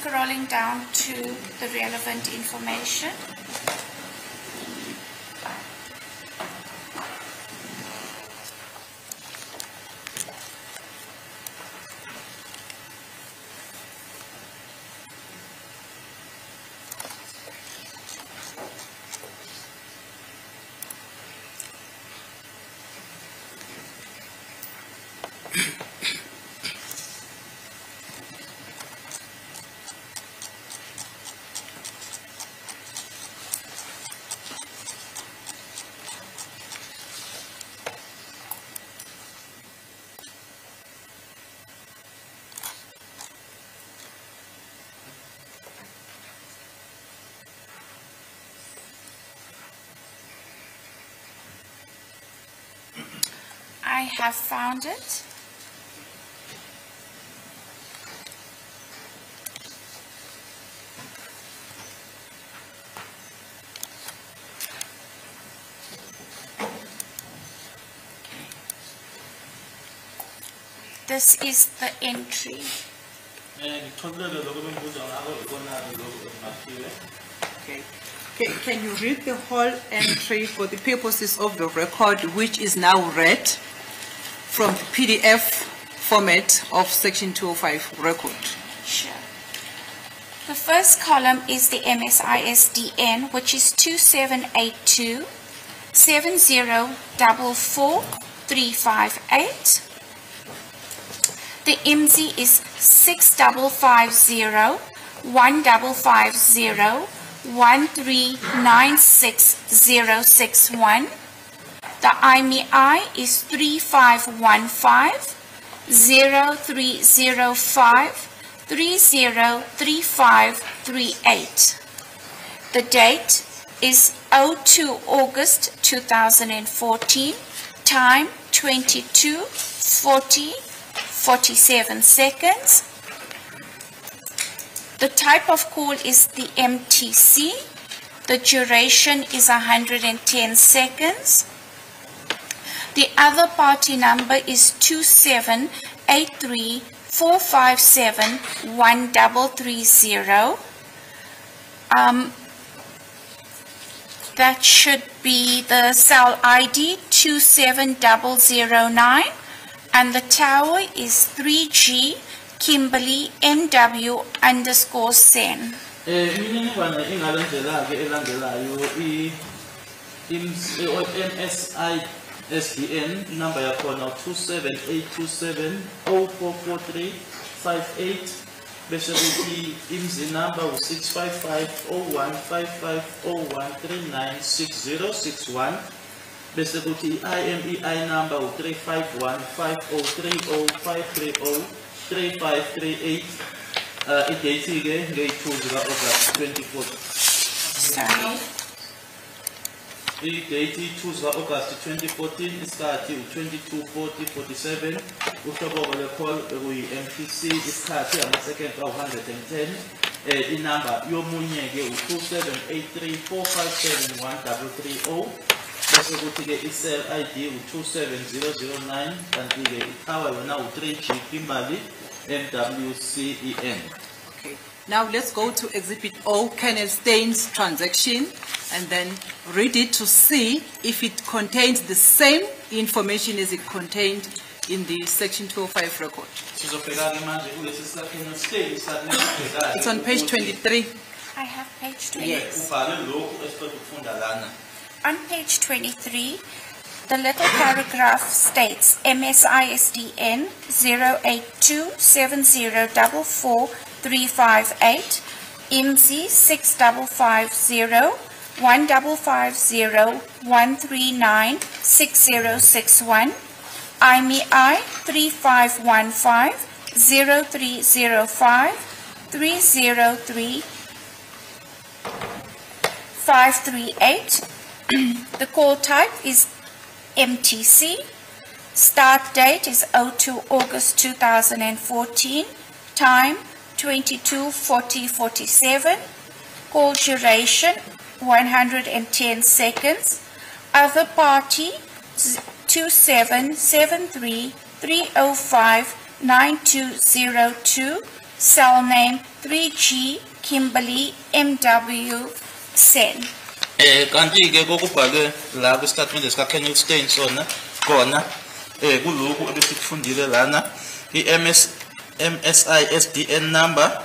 scrolling down to the relevant information. I have found it. This is the entry. Okay. Can you read the whole entry for the purposes of the record, which is now read from the PDF format of Section 205 record? Sure. The first column is the MSISDN, which is 2782 7044 358. The IMSI is 6550 1550 1396061. The IMEI is 3515 0305 303538. The date is 02 August 2014. Time 22:40:47 seconds. The type of call is the MTC. The duration is 110 seconds. The other party number is 2783457133. That should be the cell ID 27009, and the tower is 3G Kimberley NW _Sen. MSISDN number yakona 27827044358 bese kuthi IMSI number 655015501396061 bese kuthi IMEI number 35150305303538 idate ke nge2 zika August 2014. Sorry. Date 2 August 2014 isikhathi 22:40:47 uhlobo le call kuyi-MPC isikhathi ama-second 110 inamba yomunye ke 2783457133 bese kuthi ke i-cell ID 27009 kanti ke i-tower yona 3G Kimberley NWCEN. Okay. Now let's go to Exhibit O, Kenneth Stein's transaction, and then read it to see if it contains the same information as it contained in the Section 205 record. It's on page 23. I have page 23. Yes. On page 23, the little paragraph states MSISDN 08270444358, IMSI 6550 1550 1396061, IMEI 3515 0305 303538. The call type is MTC. Start date is 02 August 2014. Time 22:40:47. Call duration 110 seconds. Other party 2773-305-9202. Cell name 3G Kimberley MW Sen. Kanti ke kokubhalwe la kwistatement esikaKenneth Stein sona khona kuloko ebesikufundile lana MSI-SDN number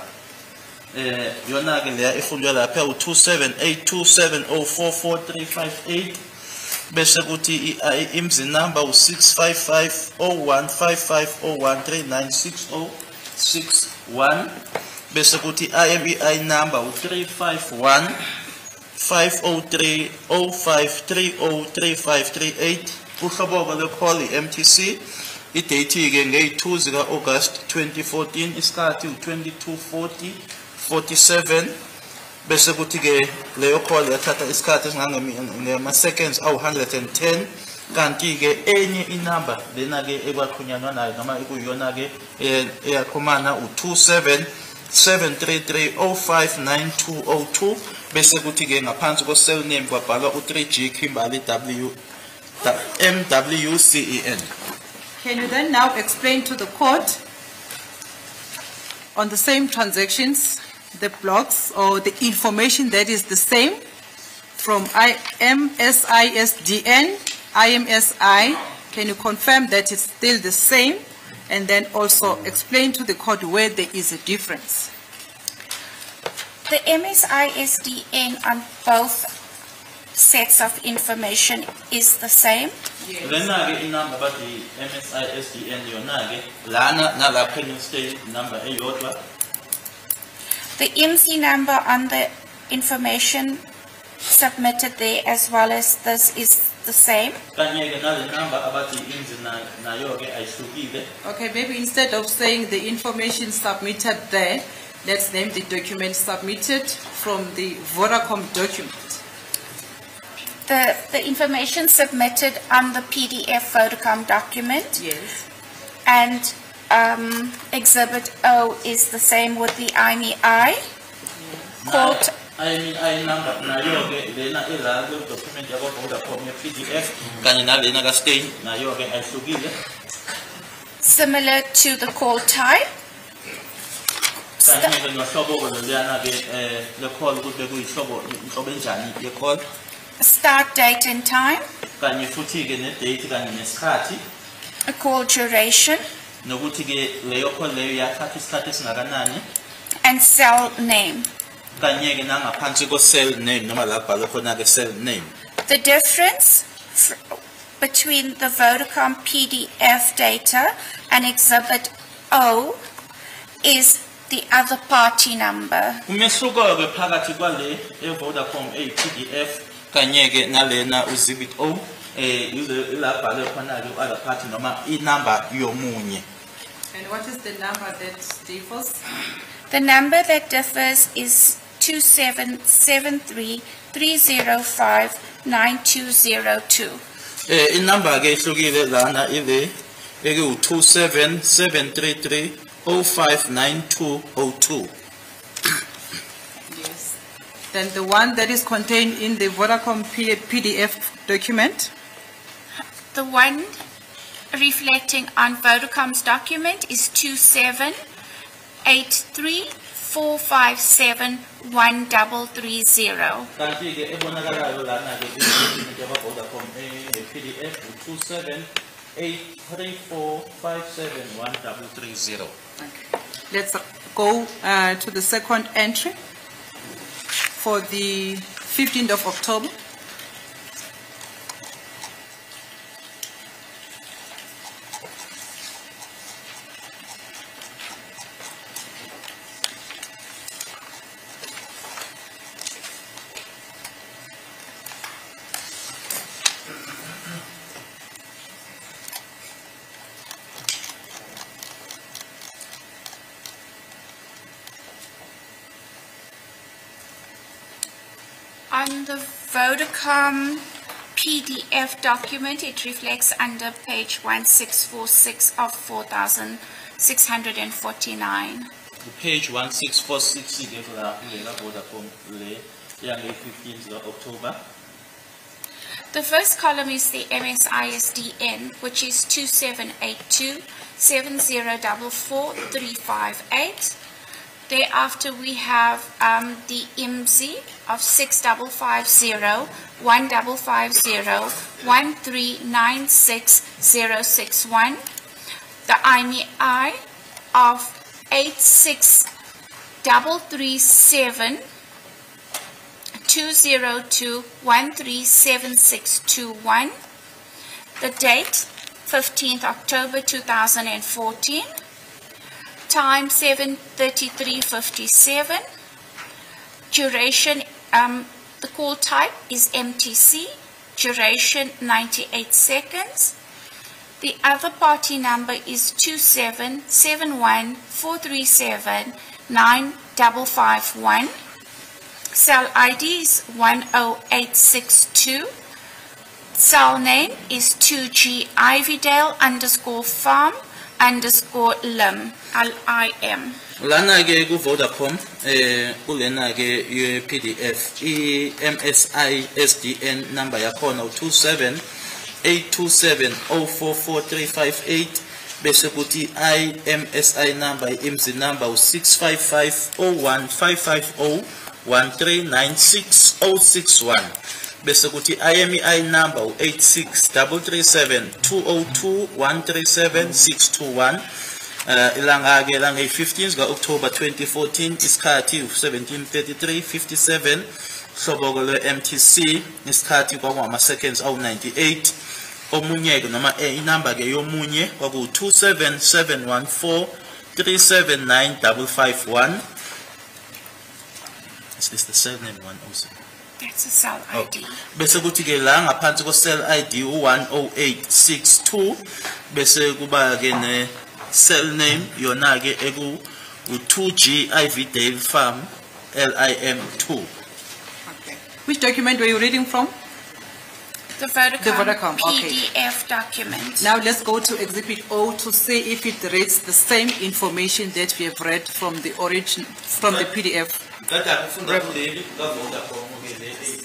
yona ke leya ifundwe lapha u278270444358 bese kuthi imzi number u655015501396061 bese kuthi IMEI number u351-503-05303538 uhlobo lwe-call i-MTC idate ke ngeyi-2 zika-August 2014 isikhathi u-22:47 bese kuthi ke leyo call yathatha isikhathi ngama-seconds awu-110 kanti ke enye inumber lena ke ekwaxhunyanwa nayo noma ekuyiyona ke eyaxhumana u-27-733-059202 bese kuthi ke ngaphansi ko-cell name kwabhalwa u-3G Kimberley MWCEN. Can you then now explain to the court on the same transactions, the blocks or the information that is the same from MSI-SDN, IMSI, can you confirm that it's still the same? And then also explain to the court where there is a difference. The MSI-SDN on both sets of information is the same. Lena ke inamba bathi MSI-SDN yona ke lana nalapha eNewstead number eyodwa. The IMSI number on the information submitted there as well as this is the same. Kanye ke nale number abathi imzi nayo ke ayihlukile. Okay, maybe instead of saying the information submitted there, let's name the document submitted from the Vodacom document. The information submitted on the PDF Vodacom document. Yes. And Exhibit O is the same with the IMEI. Called IMEI number nayo ke lena ela le document yabo Vodacom ye PDF kanye nalena ka Stein nayo ke ayihlukile. Similar to the call type. Kanye ke nohlobo lolana ke le call kube kuyihlobo inhlobo enjani ye call. Start date and time. Kanye futhi ke ne date kanye nesikhathi. A call duration. Nokuthi ke leyo call leyo yathatha isikhathi esingakanani. And cell name. Kanye ke nangaphansi ko cell name noma la kubhalwe khona ke cell name. The difference between the Vodacom PDF data and Exhibit O is the other party number. Umehluko ke phakathi kwale eVodacom ePDF kanye ke nalena uExhibit O ila bhalwe khona ke other party noma inumber yomunye. And what is the number that differs? The number that differs is 2773-305-9202. Inumber ke ihlukile lana ile eke u27733059202. Yes. Then the one that is contained in the Vodacom PDF document? The one reflecting on Vodacom's document is 2783-457-1330. Kanti ke ebonakalayo lana ke Vodacom PDF u27834571330. Okay. Let's go to the second entry for the 15th of October. On the Vodacom PDF document, it reflects under page 1646 of 4,649. Page 1646 ke la Vodacom le yange 15th of October. The first column is the MSI-SDN, which is 2782-7044-358. Thereafter, we have the IMSI of 6550 1550 1396061. The IMEI of 86337 202 137621. The date 15th October 2014. Time 7:33:57. Duration, the call type is MTC. Duration 98 seconds. The other party number is 277143795551. Cell ID is 10862. Cell name is 2G Ivydale _farm _lim, LIM. Lana ke ku Vodacom kulena ke PDF MSI SDN number yakhona u27827044358 bese kuthi IMSI number IMSI number u6550155013966061 bese kuthi IMEI number u8633720213761 ilanga ke lange 15 ka October 2014 isikhathi 17:33:57 hlobo le MTC isikhathi kwama seconds awu 98 omunye ke noma inamba ke yomunye kwaku 27714379551. Is this the cell name 107? That's a cell ID. Bese kuthi ke la ngaphansi ko cell ID u10862 bese kuba ke ne cell name yona ke eku u2G Ivydale farm LIM2. Okay. Which document were you reading from? The Vodacom Okay. PDF document. Now let's go to Exhibit O to see if it reads the same information that we have read from the origin, from the PDF.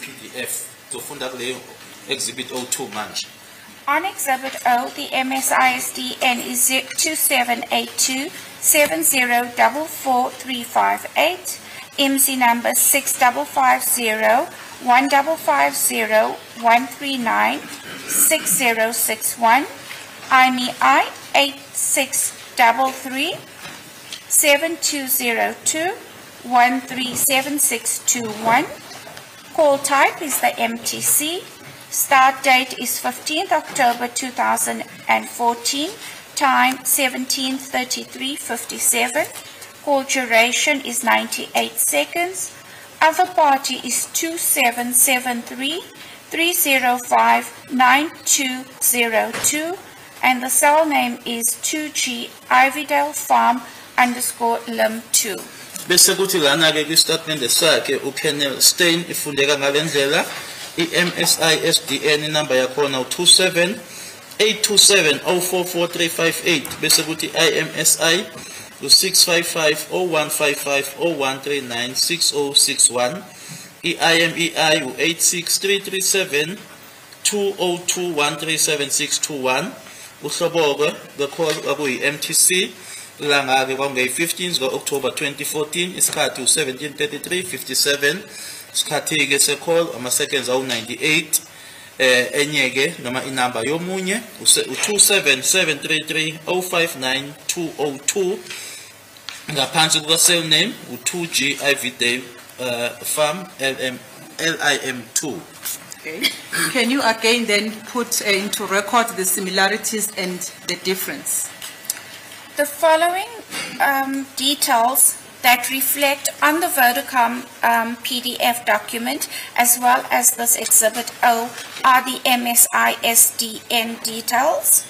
PDF tofunda kule Exhibit O2 manje. On Exhibit O, the MSISDN is 2782 7044358. IMSI number 6550 1550 1396061. IMEI 8633 7202 137621. Call type is the MTC. Start date is 15th October 2014. Time 17:33:57. Call duration is 98 seconds. Other party is 2773-305-9202. And the cell name is 2G Ivydale farm _lim2. Bese kuthi lana ke kwistatement sakhe uKenneth Stein ifundeka ngalendlela iMSI SDN number yakhona u27827044358 bese kuthi IMSI u6550155013966061 iIMEI u8633720213761 uhlobo ke call akuyi MTC langa ke kwange 15 October 2014 isikhathi u17:33:57 isikhathi ke se call ama seconds awu 98 enyeke noma inamba yomunye u27733059202 ngaphansi kuka cell name u2G Ivydale farm LIM2. Okay. Can you again then put into record the similarities and the difference? The following details that reflect on the Vodacom PDF document as well as this Exhibit O are the MSI SDN details,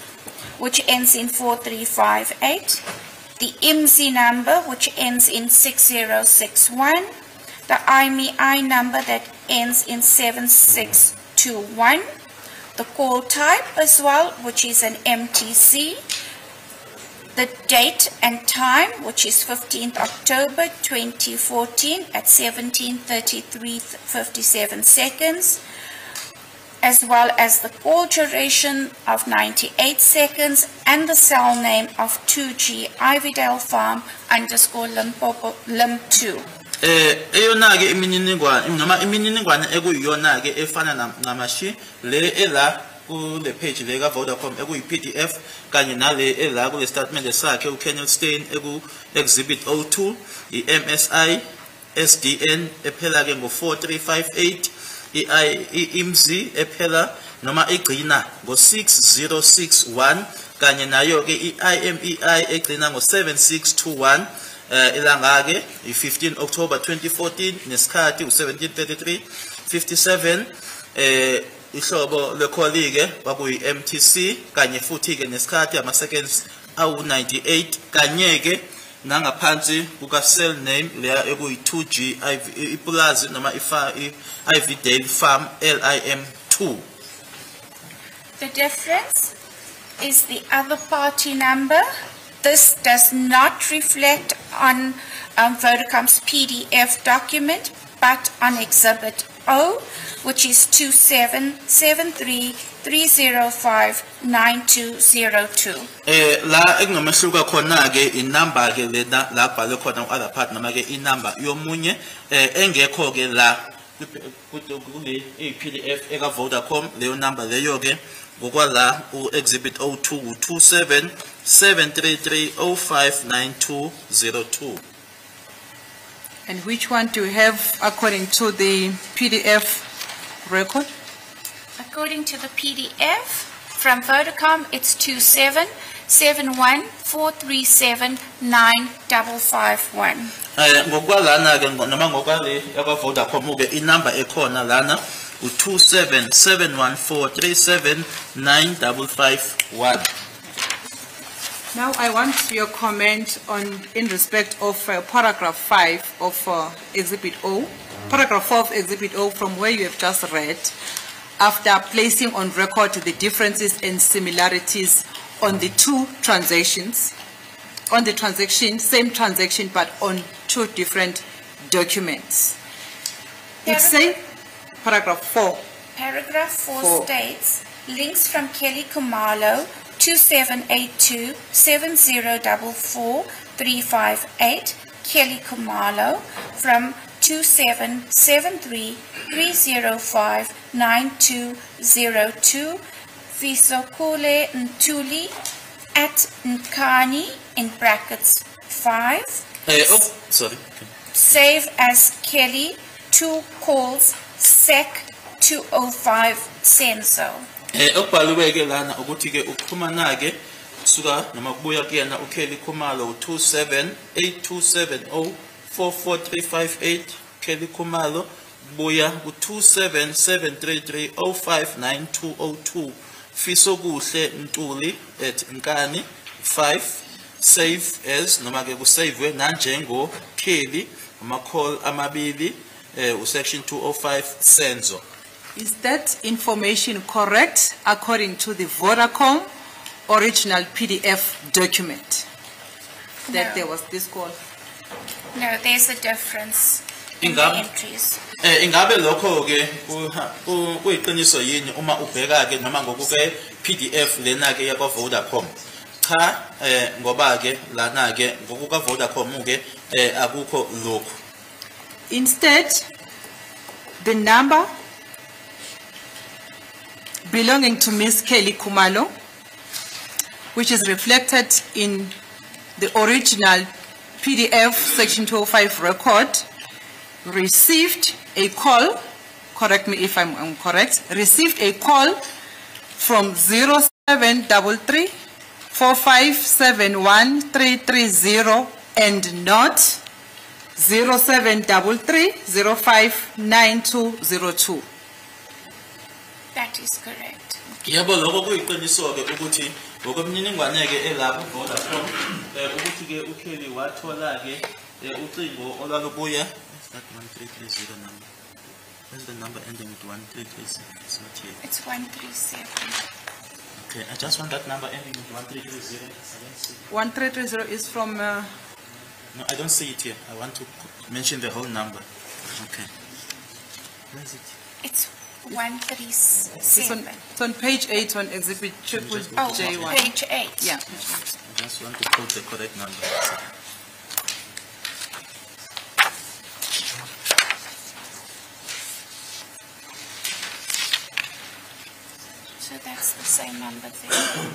which ends in 4358, the IMSI number, which ends in 6061, the IMEI number that ends in 7621, the call type as well, which is an MTC, the date and time, which is 15th October 2014 at 17:33:57 seconds, as well as the call duration of 98 seconds and the cell name of 2G Ivydale Farm _ Limpopo Lim 2. Eyona ke imininingwane noma imininingwane ekuyiyona ke efana namashi le ela kule page le ka Vodacom ekuyi PDF kanye nale ela kule statement sakhe uKenneth Stein eku exhibit 02 iMSI SDN ephela ke ngo4358 iMZ ephela noma igcina ngo6061 kanye nayo ke iIMEI egcina ngo7621 ilanga ke i15 October 2014 nesikhathi u17:33:57 ihlobo lekolike kwakuyi MTC kanye futhi ke nesikhathi ama seconds awu98 kanye ke nangaphansi kuka cell name leya ekuyi 2G ipulazi noma Ivydale Farm LIM2. The difference is the other party number. This does not reflect on Vodacom's PDF document, but on Exhibit O, which is 2773305920. La ekunomehluka khona ke inamba ke lena la bhale khona other part noma ke inamba yomunye engekho ke la kule PDF eka Vodacom leyo number leyo ke ngokwala u-exhibit 02 u2773305920. And which one do you have according to the PDF record? According to the PDF from Vodacom, it's 277143795551. Ngokwalana ke noma ngokwale aka Vodacom ke inamba ekhona lana u277143795551. Now I want your comment on in respect of paragraph 5 of Exhibit O. Paragraph 4 of Exhibit O, from where you have just read, after placing on record the differences and similarities on the two transactions, on the transaction, same transaction, but on two different documents. It says, paragraph 4. Paragraph 4 states, links from Kelly Kumalo 2782-7044-358, Kelly Kumalo from 2773059202, Visokule Ntuli at Nkani in brackets 5. Sorry. Save as Kelly, 2 calls, SEC 205 Senso. Okubhaliweke lana ukuthi ke ukuxhumana ke suka noma kubuya kuyena uKelly Khumalo 2782704438 Kelly Khumalo buya ku277330592002 Fisokuhle Ntuli at Nkani 5 save as noma ke kusave nanjengo Kelly ama call amabili section 205 Senzo. Is that information correct according to the Vodacom original PDF document? That there was this call? No, there's a difference in the entries. Ingabe lokho ke kuyiqiniso yini uma ubheka ke noma ngokuke PDF lena ke yakwa Vodacom? Cha ngoba ke lana ke ngokuka Vodacom ke akukho lokho. Instead, the number belonging to Miss Kelly Khumalo, which is reflected in the original PDF section 205 record, received a call, correct me if I'm correct, received a call from 0733 4571330 and not 0733 059202. That is correct. Yebo lokho kuyiqiniso ke ukuthi ngokomniningwane ke elapho Vodacom ukuthi ke uKelly wathola ke ucingo olalubuya. Is that 1330 number? Where's the number ending with 1337? It's not here. It's 137. Okay, I just want that number ending with 1330. I don't see. 1330 is from No, I don't see it here. I want to mention the whole number. Okay. Where is it? It's 137. It's on page 8 on exhibit triple Oh, J1. page 8. Yeah. I just want to quote the correct number. So that's the same number there.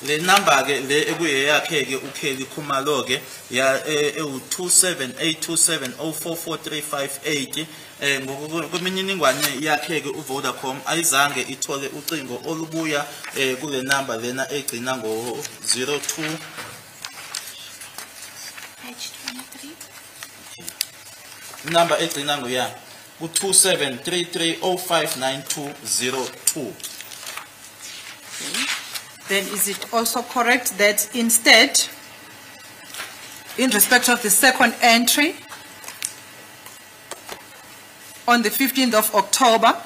Le number ke le ekuye yakhe ke uKelly Khumalo ke ya u27827044358 ngokwemininingwane yakhe ke uVodacom ayizange ithole ucingo olubuya kule number lena egcina ngo 02 Page 23. number egcina ngo ya u2733059202. Then is it also correct that instead, in respect of the second entry, on the 15th of October,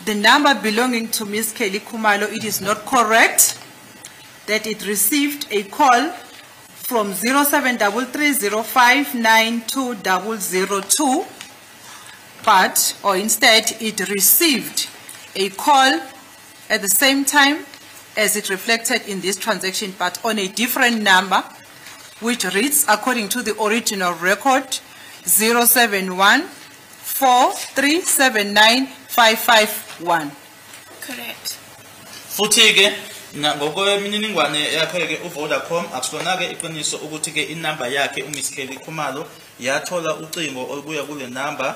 the number belonging to Ms. Kelly Khumalo, it is not correct that it received a call from 0733059202, or instead it received a call at the same time as it reflected in this transaction, but on a different number, which reads, according to the original record, 07143795551. Correct. Futhi ke ngokwemininingwane yakhe ke uVodacom akusona ke iqiniso ukuthi ke inamba yakhe uMiss Kelly Khumalo yathola ucingo olubuya kule number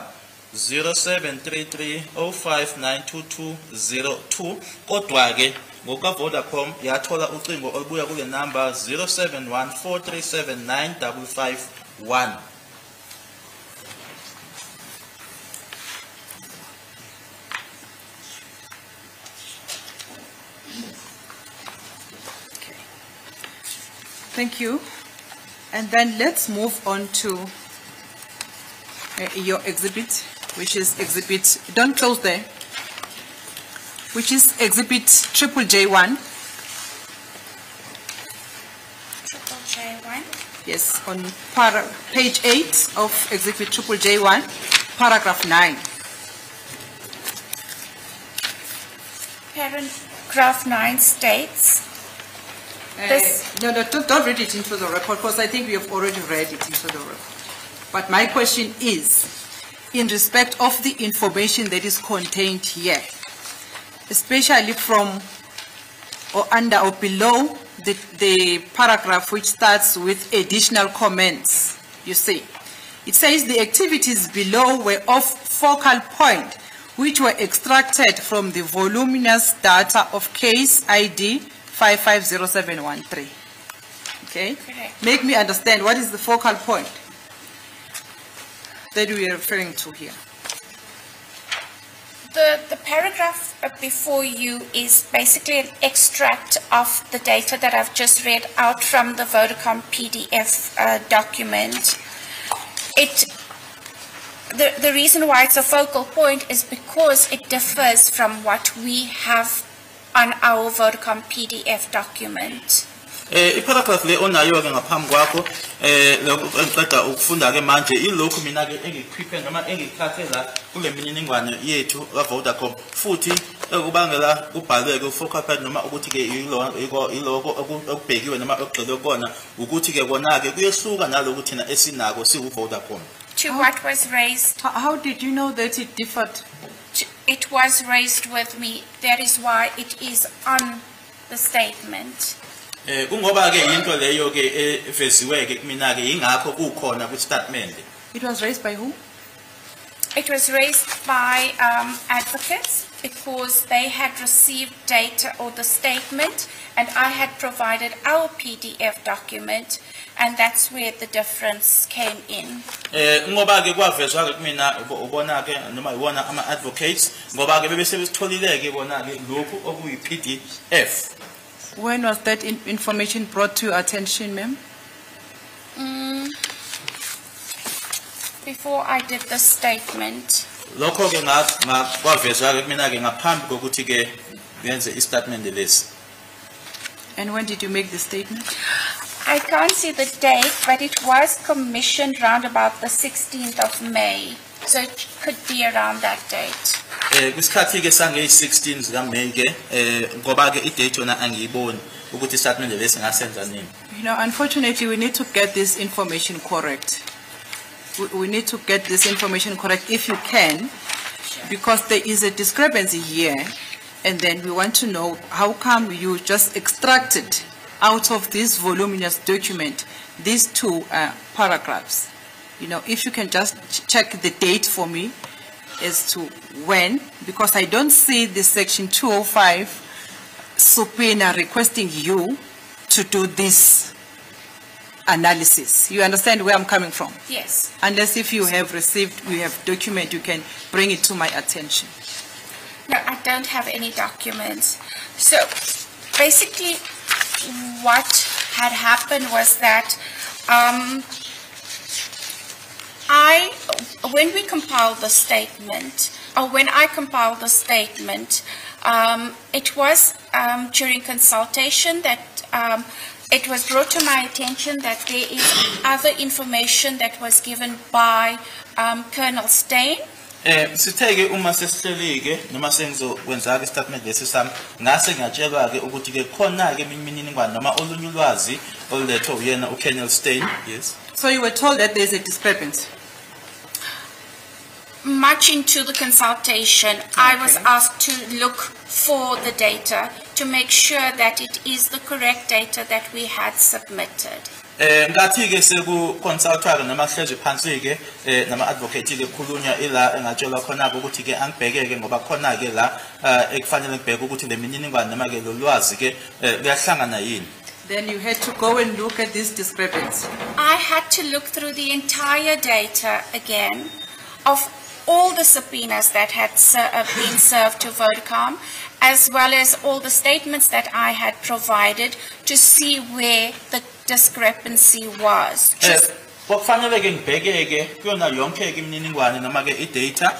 0733059202 kodwa ke ngokaVodacom yathola ucingo olubuya kule number 0714379551. Thank you. And then let's move on to your exhibit, which is exhibit, don't close there, which is exhibit triple J1. Triple J1. Yes, on page 8 of exhibit triple J1, paragraph 9. Paragraph 9 states, No, don't read it into the record, because I think we have already read it into the record. But my question is, in respect of the information that is contained here, especially from or under or below the paragraph which starts with additional comments, you see. It says the activities below were of focal point, which were extracted from the voluminous data of case ID 550713. Okay? Correct. Make me understand, what is the focal point that we are referring to here? The paragraph before you is basically an extract of the data that I've just read out from the Vodacom PDF document. The reason why it's a focal point is because it differs from what we have on our Vodacom PDF document. Iparagraph le onayo ke ngaphambi kwakho lokuqeda ukufunda ke manje ilokhu mina ke engikhiphe noma engikhathe la kule mininingwane yethu ka Vodacom futhi ekubangela kubhalwe ke focal point noma ukuthi ke iloko okubhekiwe noma okugxilwe kona ukuthi ke kona ke kuyehluka nalokuthi thina esinako siwu Vodacom. To what was raised? How did you know that it differed? It was raised with me. That is why it is on the statement. Kungoba ke into leyo ke efeziwe ke kumina ke ingakho kukhona ku statement. It was raised by whom? It was raised by advocates because they had received data or the statement, and I had provided our PDF document, and that's where the difference came in. Ngoba ke kwavezwa ke kumina ubona ke noma ibona ama advocates ngoba ke bebese besitholile ke bona ke lokhu okuyi PDF. When was that information brought to your attention, ma'am? Before I did the statement. Lokho ke kwavezwa ke kumina ke ngaphambi kokuthi ke yenze istatement lesi. And when did you make the statement? I can't see the date, but it was commissioned round about the 16th of May. So it could be around that date. kwisikhathi ke sange 16 zika May ke ngoba ke idate yona angiyiboni ukuthi statement lesi ngasenza nini. You know, unfortunately, we need to get this information correct. We need to get this information correct if you can, because there is a discrepancy here, and then we want to know how come you just extracted out of this voluminous document these two paragraphs. You know, if you can just check the date for me as to when, because I don't see the section 205 subpoena requesting you to do this analysis. You understand where I'm coming from? Yes. Unless if you have received, you have document, you can bring it to my attention. No, I don't have any documents. So basically what had happened was that when we compiled the statement, or when I compiled the statement, it was during consultation that it was brought to my attention that there is other information that was given by Colonel Steyn. Sitheke uma sesihlelike noma sengizokwenza ke statement lesi sami ngase ngiyatshelwa ke ukuthi ke khona ke imininingwane noma olunye ulwazi olulethwe uyena uColonel Steyn. Yes. So you were told that there is a discrepancy. Much into the consultation, I was asked to look for the data to make sure that it is the correct data that we had submitted. Ngathi ke seku consultwa ke noma hlezi phansi ke nama advocate ke khulunywa ila engatshelwa khona ukuthi ke angibhekeke ngoba khona ke la ekufanele ngibheke ukuthi le mininingwane noma ke lolwazi ke kuyahlangana yini. Then you had to go and look at this discrepancy. I had to look through the entire data again of all the subpoenas that had been served to Vodacom, as well as all the statements that I had provided to see where the discrepancy was. Okufanele ke ngibhekeke kuyona yonke ke imininingwane noma ke idata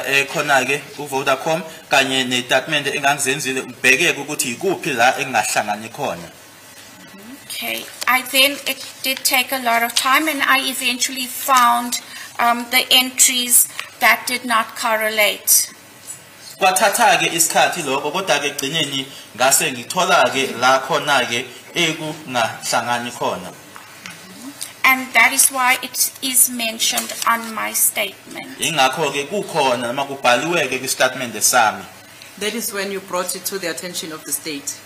ekhona ke uVodacom kanye nestatement engangizenzile ngibhekeke ukuthi ikuphi la engahlangani khona. Okay, it did take a lot of time, and I eventually found the entries that did not correlate. Kwathatha ke isikhathi lokho kodwa ke egcineni ngase ngithola ke la khona ke ekungahlangani khona. And that is why it is mentioned on my statement. Ingakho ke kukhona noma kubhaliwe ke kwistatement sami. That is when you brought it to the attention of the state.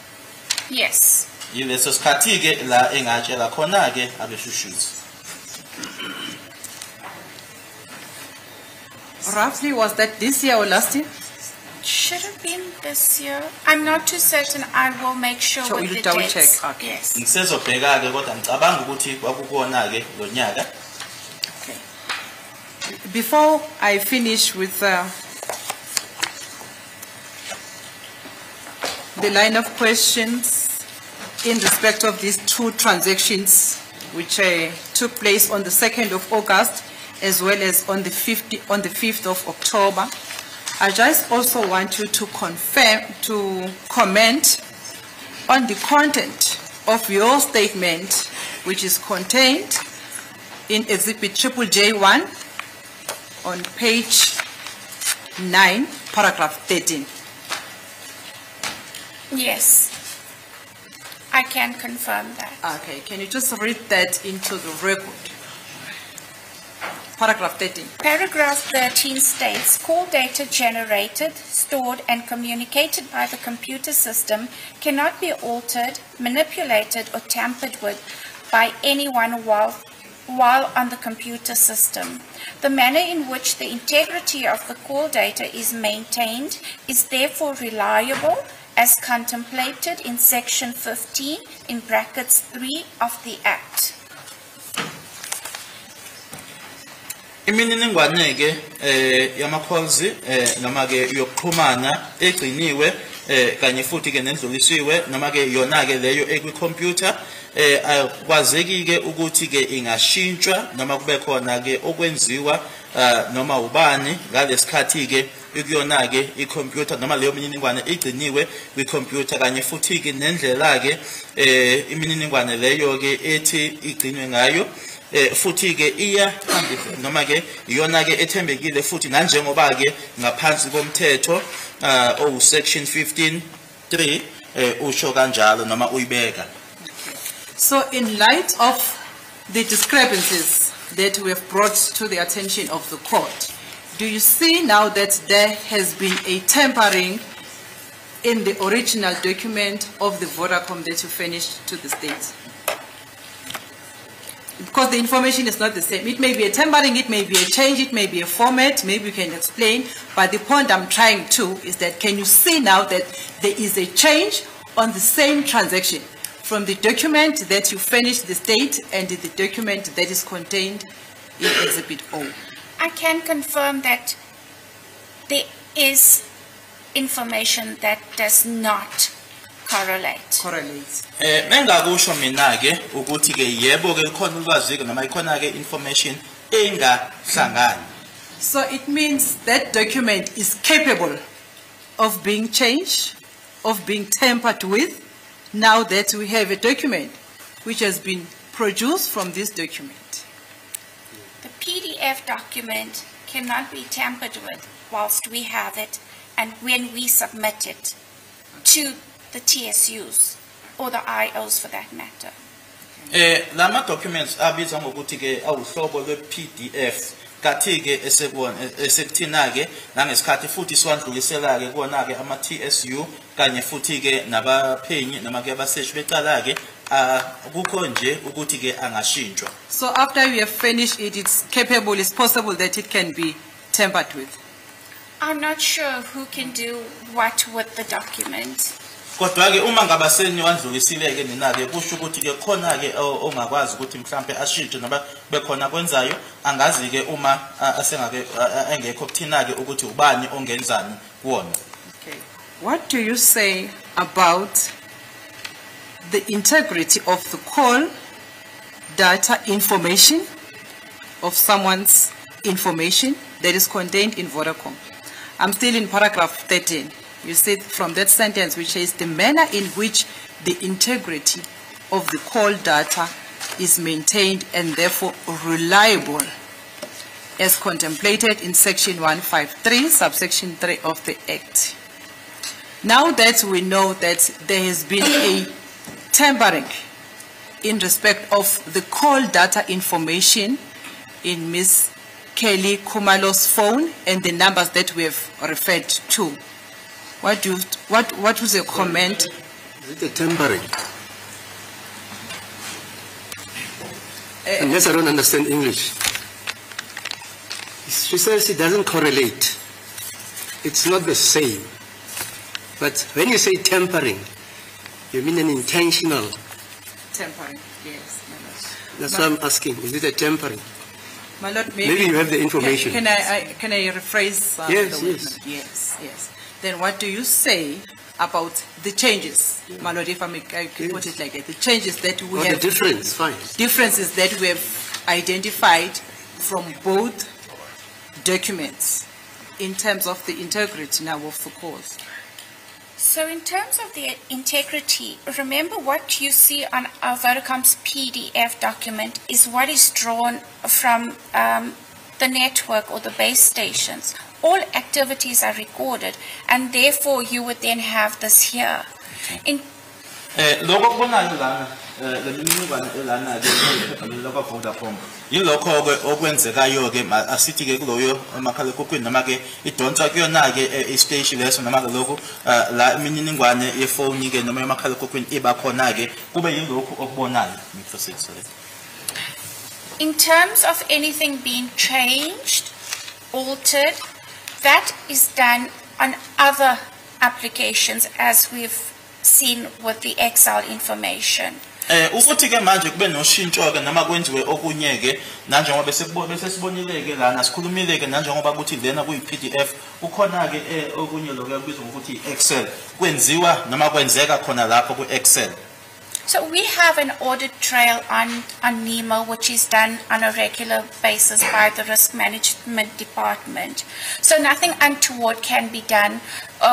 Yes. Yileso sikhathi ke la engatshela khona ke abeshushuzi. Roughly, was that this year or last year? Should have been this year. I'm not too certain. I will make sure So with you the double dates. check. Okay. Yes. Ngisezobheka ke kodwa ngicabanga ukuthi kwakukona ke lo nyaka. Okay. Before I finish with the line of questions in respect of these two transactions which took place on the 2nd of August as well as on the 5th of October, I just also want you to comment on the content of your statement, which is contained in Exhibit J1 on page 9, paragraph 13. Yes. I can confirm that. Okay, can you just read that into the record? Paragraph 13. Paragraph 13 states, call data generated, stored, and communicated by the computer system cannot be altered, manipulated, or tampered with by anyone while on the computer system. The manner in which the integrity of the call data is maintained is therefore reliable as contemplated in section 15 in brackets 3 of the Act. Imininingwane ke yama-calls noma ke yokuxhumana egciniwe kanye futhi ke nendlulisiwe noma ke yona ke leyo ekwi-computer akwazeki ke ukuthi ke ingashintshwa noma kube khona ke okwenziwa noma ubani ngalesikhathi ke ikuyona ke i-computer noma leyo mininingwane igciniwe kwi-computer kanye futhi ke nendlela ke imininingwane leyo ke ethi igcinwe ngayo futhi ke iya noma ke iyona ke ethembekile futhi nanjengoba ke ngaphansi komthetho section 15.3 usho kanjalo noma uyibeka. So in light of the discrepancies that we have brought to the attention of the court, do you see now that there has been a tampering in the original document of the Vodacom that you furnished to the state? Because the information is not the same. It may be a tampering, it may be a change, it may be a format, maybe you can explain. But the point I'm trying to is that can you see now that there is a change on the same transaction from the document that you furnished the state and the document that is contained in Exhibit O? I can confirm that there is information that does not correlate. Mengakusho mina ke ukuthi ke yebo ke khona ulwazi ke noma ikhona ke information engahlangani. So it means that document is capable of being changed, of being tampered with, now that we have a document which has been produced from this document. The PDF document cannot be tampered with whilst we have it and when we submit it to the TSUs or the IOs for that matter. Lama documents abizwa ngokuthi ke awuhlobo lwe-PDF kathi ke esekuthina ke nangesikhathi futhi siwandlulisela ke kuona ke ama TSU kanye futhi ke nabaphenyi noma ke abaseshi becala ke akukho nje ukuthi ke angashintshwa. So after we have finished it, it's capable, it's possible that it can be tampered with. I'm not sure who can do what with the document. Kodwa ke uma ngabaseni wandlulisile ke nina ke kusho ukuthi ke khona ke ongakwazi ukuthi mhlambe ashintshe noma bekhona kwenzayo angazi ke uma asengake engekho kuthina ke ukuthi ubani ongenzani kuona. Okay. What do you say about the integrity of the call data information of someone's information that is contained in Vodacom? I'm still in paragraph 13. You said from that sentence which says the manner in which the integrity of the call data is maintained and therefore reliable as contemplated in section 153 subsection 3 of the Act. Now that we know that there has been a tampering in respect of the call data information in Ms. Kelly Kumalo's phone and the numbers that we have referred to, what was your comment? Is it a tampering? Unless I don't understand English. She says it doesn't correlate. It's not the same. But when you say tampering, you mean an intentional? Tampering, yes. That's what I'm asking. Is it a tampering? My Lord, maybe you have the information. Can I rephrase? Yes, the yes. Yes. Then what do you say about the changes? Yeah. My Lord, if I can put it like that, the changes that we have. The difference, fine. Differences that we have identified from both documents in terms of the integrity now of the cause. So in terms of the integrity, remember what you see on our Vodacom's PDF document is what is drawn from the network or the base stations. All activities are recorded, and therefore you would then have this here. Yilokho ke okwenzekayo ke asithi ke kuloyo emakhalekhukhwini noma ke idonsa kuyona ke istation leso noma ke lokho la imininingwane yefoni ke noma emakhalekhukhwini iba khona ke kube yilokho okubonayo. In terms of anything being changed, altered, that is done on other applications as we've seen with the Excel information. Ukuthi ke manje kube noshintsho ke noma kwenziwe okunye ke nanjengoba bese sibonile ke lana sikhulumile ke nanjengoba ukuthi lena kuyi PDF ukhona ke okunye lokho kubizwa ngokuthi Excel kwenziwa noma kwenzeka khona lapho ku Excel. So we have an audit trail on NEMO, which is done on a regular basis by the Risk Management Department. So nothing untoward can be done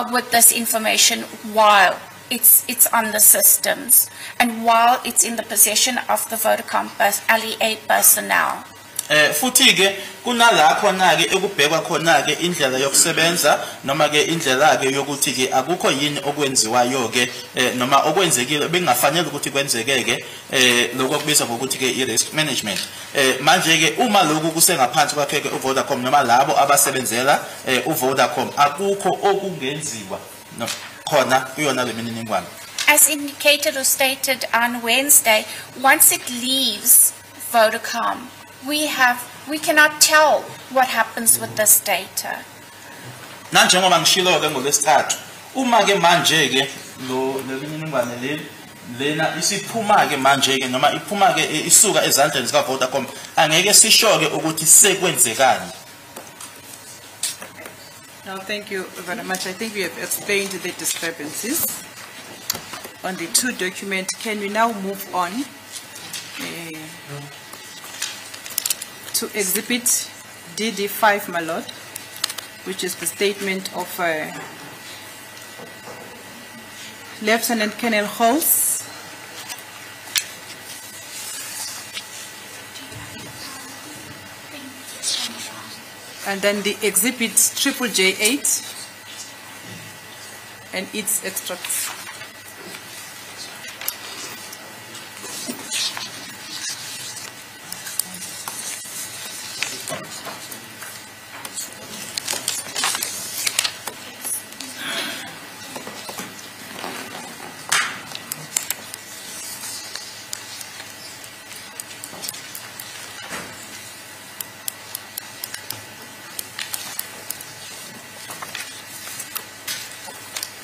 with this information while it's on the systems, and while it's in the possession of the Vodacom LEA personnel. Futhi ke kunala khona ke ekubhekwa khona ke indlela yokusebenza noma ke indlela ke yokuthi ke akukho yini okwenziwayo ke noma okwenzekile bengafanele ukuthi kwenzeke ke lokho kubizwa ngokuthi ke i-risk management. Manje ke uma lokhu kusengaphansi kwakhe ke uVodacom noma labo abasebenzela uVodacom akukho okungenziwa khona kuyona le mininingwane. As indicated or stated on Wednesday, once it leaves Vodacom, we cannot tell what happens with this data. Nanjengoba ngishilo ke ngolesithathu uma ke manje ke lo mininingwane lena isiphuma ke manje ke noma iphuma ke isuka ezandleni zika Vodacom angeke sisho ke ukuthi sekwenzekani. Now, thank you very much. I think we have explained the discrepancies on the two documents. Can we now move on to Exhibit DD5, my lord, which is the statement of Lieutenant Colonel Halls. And then the Exhibit J8 and its extracts.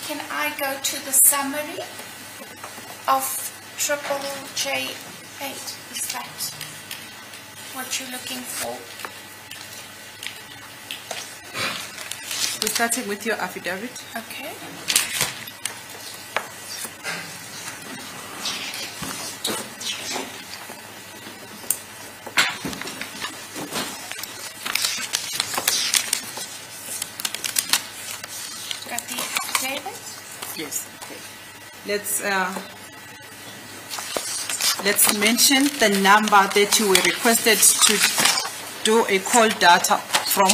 Can I go to the summary of J8? Is that what you're looking for? We're starting with your affidavit. Okay. Got the affidavit? Yes. Okay. Let's mention the number that you were requested to do a call data from.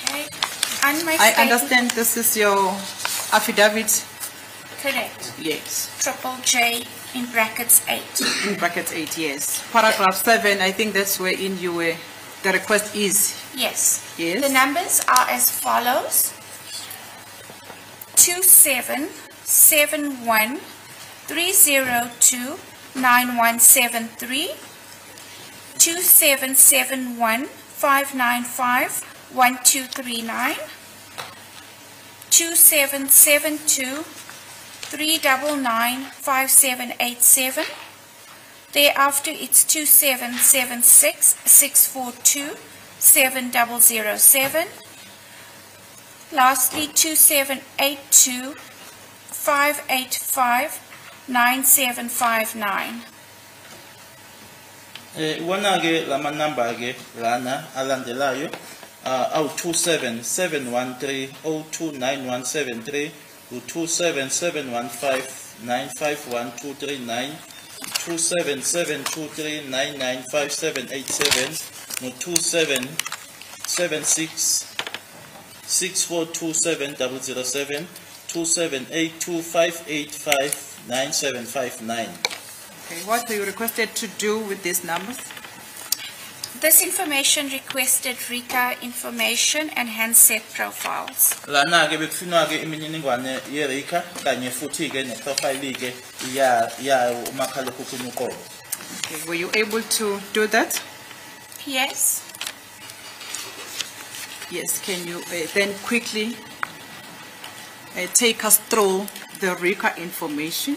Okay. On my I statement- understand this is your affidavit. Correct. Yes. J in brackets 8. In brackets 8, yes. Paragraph 7, I think that's where in you were, the request is. Yes. Yes. The numbers are as follows: 2771 302 9173, 2771 595 1239, 2772 399 5787. Thereafter, it's 2776 642 7007. Lastly, 2782 585 9759. Wana ke lama number ke lana alandelayo awu 27713029173, u27715951239, 27723995787, no27766427007, 27825859759. Okay, what are you requested to do with these numbers? This information requested RICA information and handset profiles. Lana ke bekufunwa ke imininingwane yeRICA kanye futhi ke neprofile ke ya umakhalekhukhwini uqobo. Okay, were you able to do that? Yes. Yes, can you then quickly take us through the RICA information?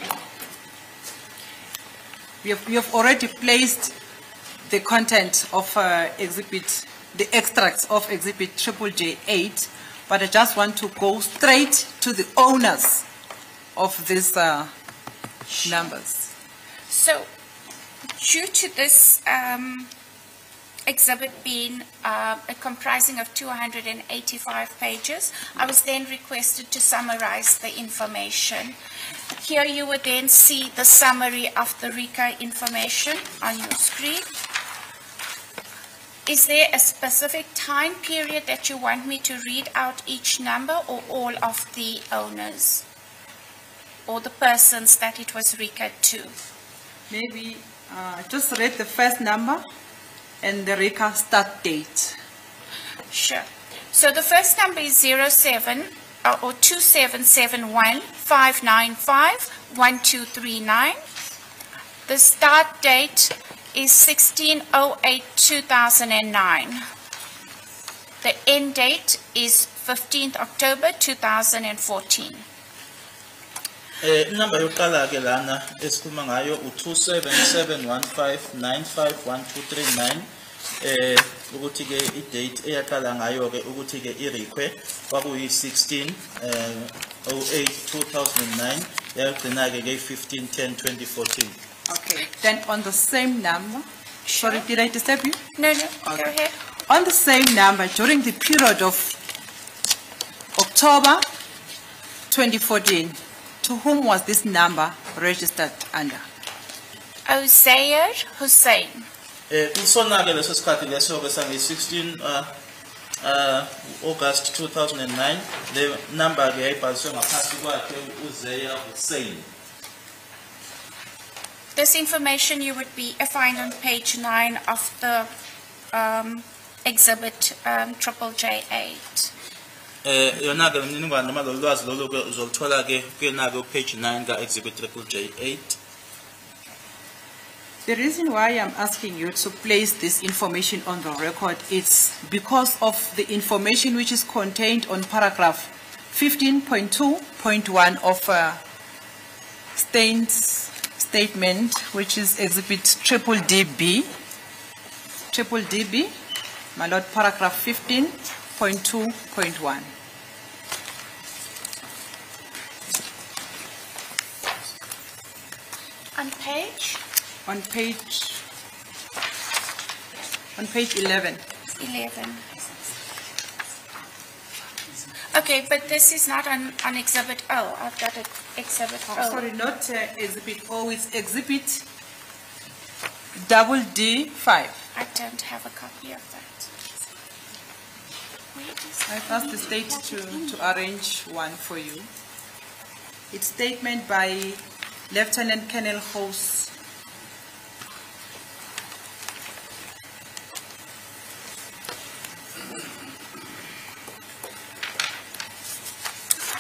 We have already placed the content of exhibit, the extracts of exhibit J8, but I just want to go straight to the owners of these numbers. So, due to this exhibit being comprising of 285 pages, I was then requested to summarize the information. Here you would then see the summary of the RICA information on your screen. Is there a specific time period that you want me to read out each number, or all of the owners or the persons that it was RICA to? Maybe just read the first number and the RICA start date. Sure. So the first number is 07 or 2771-595-1239. The start date is 16/08/2009. The end date is 15th October 2014. Number yokuqala ke lana esikhuluma ngayo u277159512339 ukuthi ke idate eyaqala ngayo ke ukuthi ke irequest kwakuyi 16/08/2009 yagcina ke 15/10/2014. Okay. Then on the same number, sorry, did I disturb you? No, Okay. go ahead. On the same number, during the period of October 2014, to whom was this number registered under? Ozair Hussein. Kusona ke leso sikhathi leso ke sange 16 August 2009 the number ke yayibhaliswe ngaphansi kwakhe uZeya Hussein. This information you would find on page 9 of the exhibit J8. Yona ke imininingwane noma lolwazi lolu ke uzoluthola ke kuyena ke page 9 ka exhibit J8. The reason why I'm asking you to place this information on the record is because of the information which is contained on paragraph 15.2.1 of Stain's statement, which is exhibit DDB, my lord, paragraph 15.2.1. On page 11. 11. Okay, but this is not on exhibit O. I've got exhibit O. Sorry, not exhibit O, it's exhibit DD5. I don't have a copy of that. Where is I've asked the state to arrange one for you. It's statement by Lieutenant Colonel House.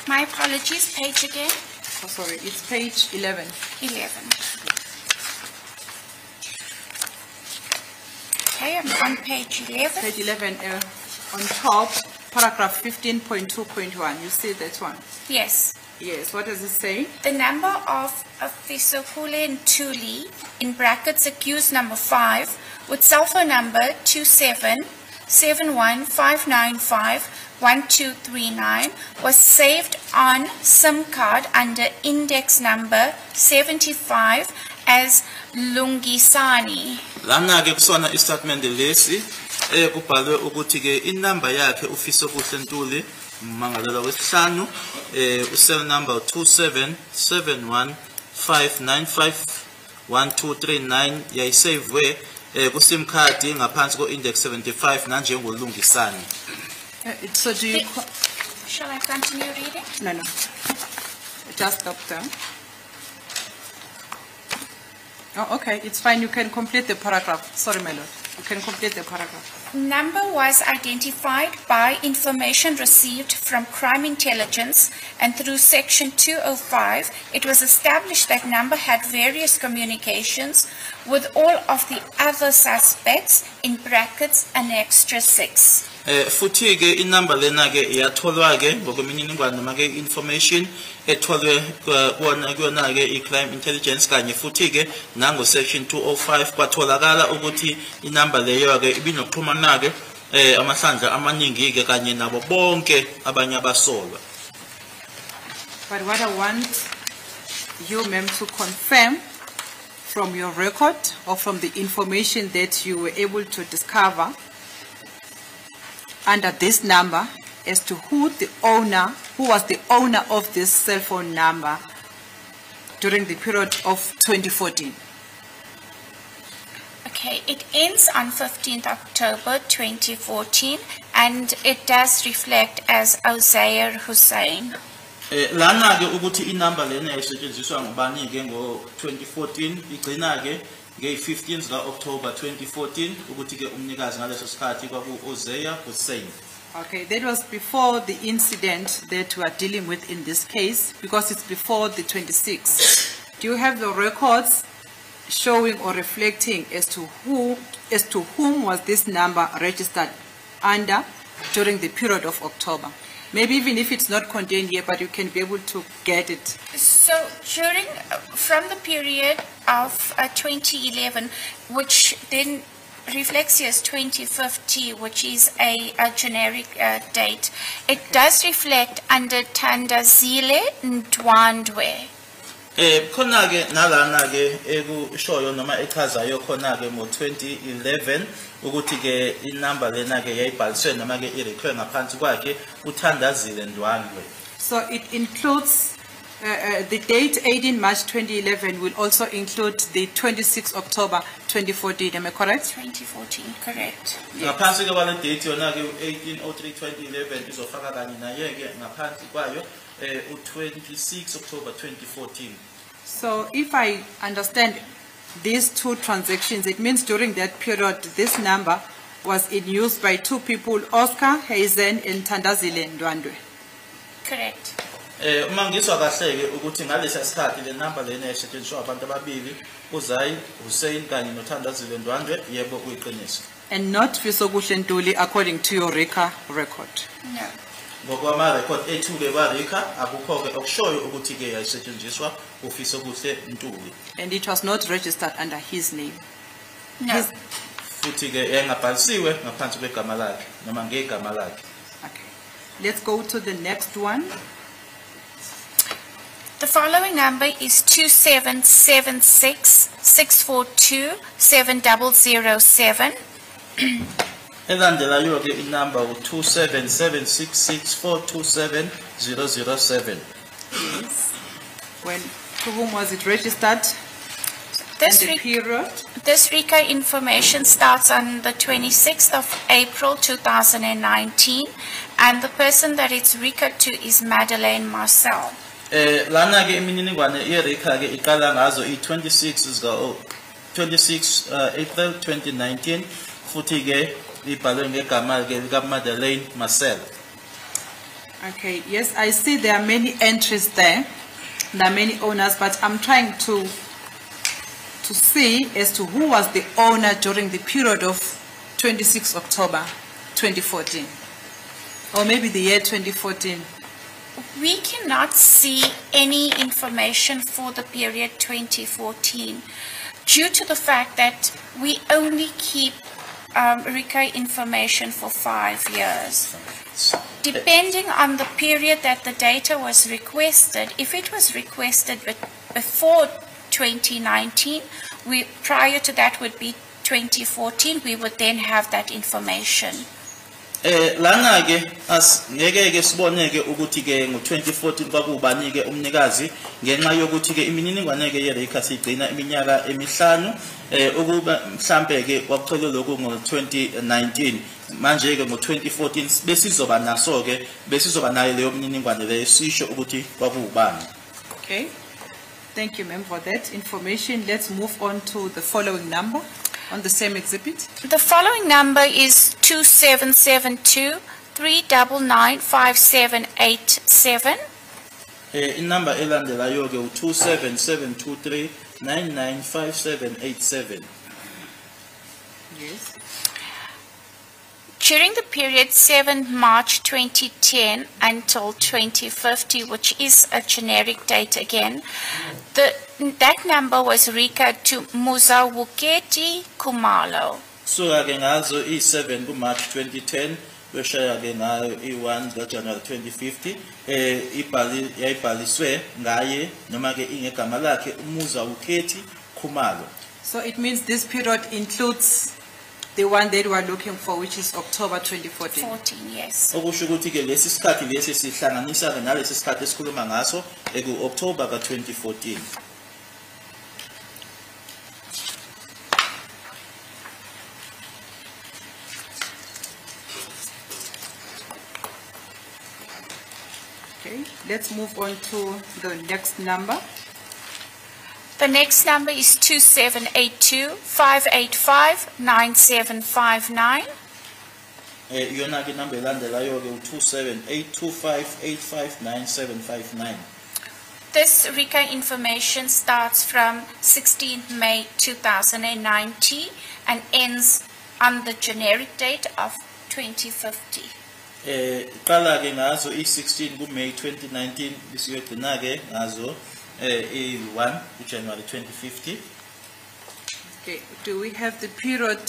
My apologies, page again? Oh, sorry, it's page 11. 11. Okay, I'm on page 11. Page 11, on top, paragraph 15.2.1. You see that one? Yes. Yes, what does it say? The number of Officer Kule Ntuli, in brackets accused number 5, with cell phone number 2771-595-1239 was saved on SIM card under index number 75 as Lungisani. Lana ke kusona istatement lesi kubhalwe ukuthi ke inamba yakhe uFiso Kuhle Ntuli umangalelwa wesihlanu cell number 2771-595-1239 yayisavwe ku SIM card ngaphansi ko index 75 nanjengolungisani. So do you... Shall I continue reading? No. Just stop there. Oh, okay, it's fine. You can complete the paragraph. Sorry, my lord. You can complete the paragraph. Number was identified by information received from crime intelligence, and through section 205, it was established that number had various communications with all of the other suspects, in brackets an extra 6. Futhi ke inamba lena ke iyatholwa ke ngokwemininingwane noma ke information etholwe kuyona ke i-crime intelligence kanye futhi ke nango section 205 kwatholakala ukuthi inamba leyo ke ibinokuxhumana ke amahlandla amaningi ke kanye nabo bonke abanye abasolwa. But what I want you, ma'am, to confirm from your record or from the information that you were able to discover under this number as to who was the owner of this cell phone number during the period of 2014? Okay, it ends on 15th October 2014, and it does reflect as Ozair Hussein. Lana ke ukuthi inamba lena esetshenziswa ngubani ke ngo2014 igcina ke nge15th October 2014 ukuthi ke umnikazi ngaleso sikhathi kwaku Ozair Hussein. Okay, that was before the incident that we are dealing with in this case, because it's before the 26th. Do you have the records showing or reflecting as to whom was this number registered under during the period of October? Maybe even if it's not contained here, but you can be able to get it. So from the period of 2011, which then reflects as 2050, which is a generic date, it does reflect under Thandazile Ndwandwe. Khona ke nalana ke ekushoyo noma echazayo khona ke ngo2011 ukuthi ke inamba lena ke yayibhaliswe noma ke irekhwe ngaphansi kwakhe uThandazile Ndwandwe. So it includes the date 18 March 2011 will also include the 26 October 2014, am I correct? 2014, correct. Ngaphansi ke wale date yona ke 18/03/2011 izofaka kanye naye ke ngaphansi kwayo u26 October 2014. So if I understand these two transactions, it means during that period this number was in use by two people, Oscar Hazen and Thandazile Ndwandwe. Correct. Uma ngizwa kahle ke ukuthi ngalesa sikhathi le number lena esetshenziswa abantu ababili uZai Hussein kanye noThandazile Ndwandwe, yebo kuyiqiniso. And not Fisokuhle Ntuli according to your RICA record. No. Ngokwama record ethu ke ba RICA akukho ke okushoyo ukuthi ke yayisetshenziswa uFisokuhle Ntuli. And it was not registered under his name. No. Futhi ke yayingabhalisiwe ngaphansi kwegama lakhe noma ngegama lakhe. Okay. Let's go to the next one. The following number is 2776-642-7007. Elandelayo ke inamba u277664277007. Yes. To whom was it registered? This and the period? This RICA information starts on the 26th of April 2019, and the person that it's RICA to is Madeleine Marcel. Lana ke imininingwane yeRICA ke iqala ngazo i26 April 2019 futhi ke ibhalwe ngegama ke lika Madeleine Marcel. Okay, yes, I see there are many entries there. There are many owners, but I'm trying to see as to who was the owner during the period of 26 October 2014, or maybe the year 2014. We cannot see any information for the period 2014 due to the fact that we only keep RICA information for 5 years. Depending on the period that the data was requested, if it was requested before 2019, prior to that would be 2014, we would then have that information. Lana ke ngeke ke sibone ke ukuthi ke ngo2014 kwakubani ke umnikazi ngenxa yokuthi ke imininingwane ke yeRICA sigcina iminyaka emihlanu ukuba mhlambe ke kwakucela lokho ngo2019 manje ke ngo2014 besizoba naso ke besizoba nayo leyo imininingwane leyo sisho ukuthi kwakubani. Okay, thank you ma'am for that information. Let's move on to the following number on the same exhibit. The following number is 2772-399-5787. Inamba elandelayo ke u27723995787. Yes. During the period 7 March 2010 until 2050, which is a generic date again, that number was RICA to Muzawuketi Kumalo. So ke ngazo i7 kuMarch 2010 beshaya ke ngayo i1 kaJanuary 2050 yayibhaliswe ngaye noma ke ingegama lakhe Muzawuketi Khumalo. So it means this period includes the one that we are looking for, which is October 2014. 14, yes. Okusho ukuthi ke lesi sikhathi lesi sihlanganisa ke nalesi sikhathi esikhuluma ngaso October ka 2014. Okay, let's move on to the next number. The next number is 2782-585-9759. Yona ke number elandelayo ke 278258599759. This RICA information starts from 16th May 2090 and ends on the generic date of 2050. Qala ke ngazo i16 ku May 2019 bisiyogcina ke ngazo i1 January 2050. Okay, do we have the period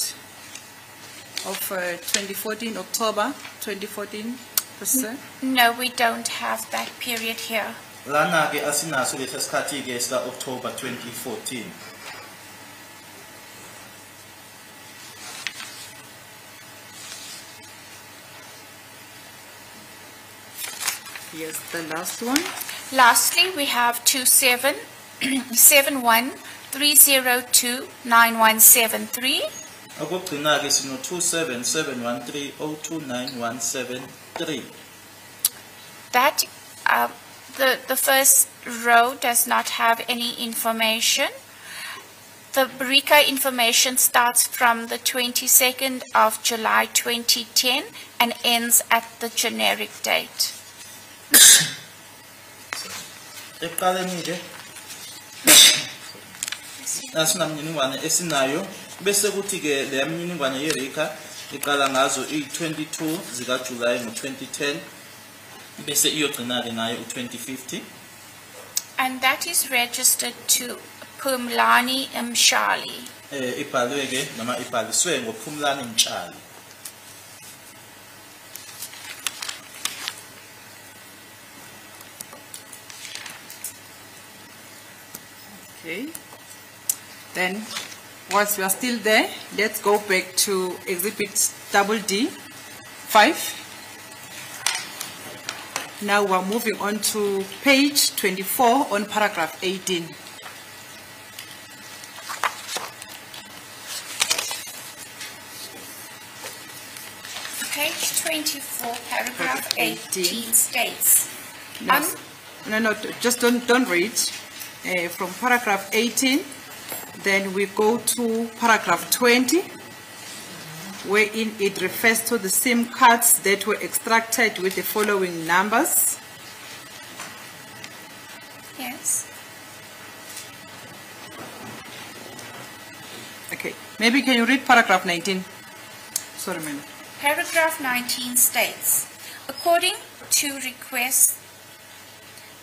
of 2014, October 2014 per se? No, we don't have that period here. Lana ke asinaso lesi sikhathi ke sika October 2014. Yes, the last one. Lastly, we have 2771-302-9173. Okugcina ke sino 277130299173. That the first row does not have any information. The RICA information starts from the 22nd of July 2010 and ends at the generic date. Eqaleni ke asinamniningwane esinayo bese kuthi ke le mniningwane yeRICA iqala ngazo i22 zika July ngo2010 bese iyogcina ke nayo u2050. And that is registered to Phumlani Mshololo. Ibhalwe ke noma ibhaliswe ngoPhumlani Mshololo. Okay. Then, whilst we are still there, let's go back to Exhibit D 5. Now we're moving on to page 24 on paragraph 18. Page 24, paragraph 18 states. No, just don't read. From paragraph 18, then we go to paragraph 20, wherein it refers to the SIM cards that were extracted with the following numbers. Yes. Okay, maybe can you read paragraph 19? Sorry, ma'am. Paragraph 19 states, according to request,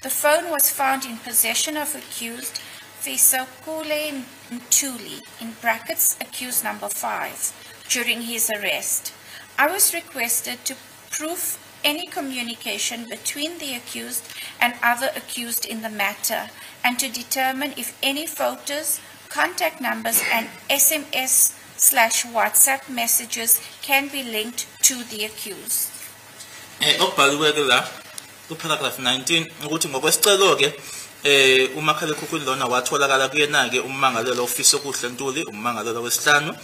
the phone was found in possession of accused Fisokule Ntuli, in brackets accused number 5, during his arrest. I was requested to prove any communication between the accused and other accused in the matter, and to determine if any photos, contact numbers, and SMS/WhatsApp messages can be linked to the accused. Paragraph 19 ukuthi ngokwesicelo ke umakhalekhukhwini lona watholakala kuyena ke ummangalelo ofisa okuhle Ntuli ummangalelo wesihlanu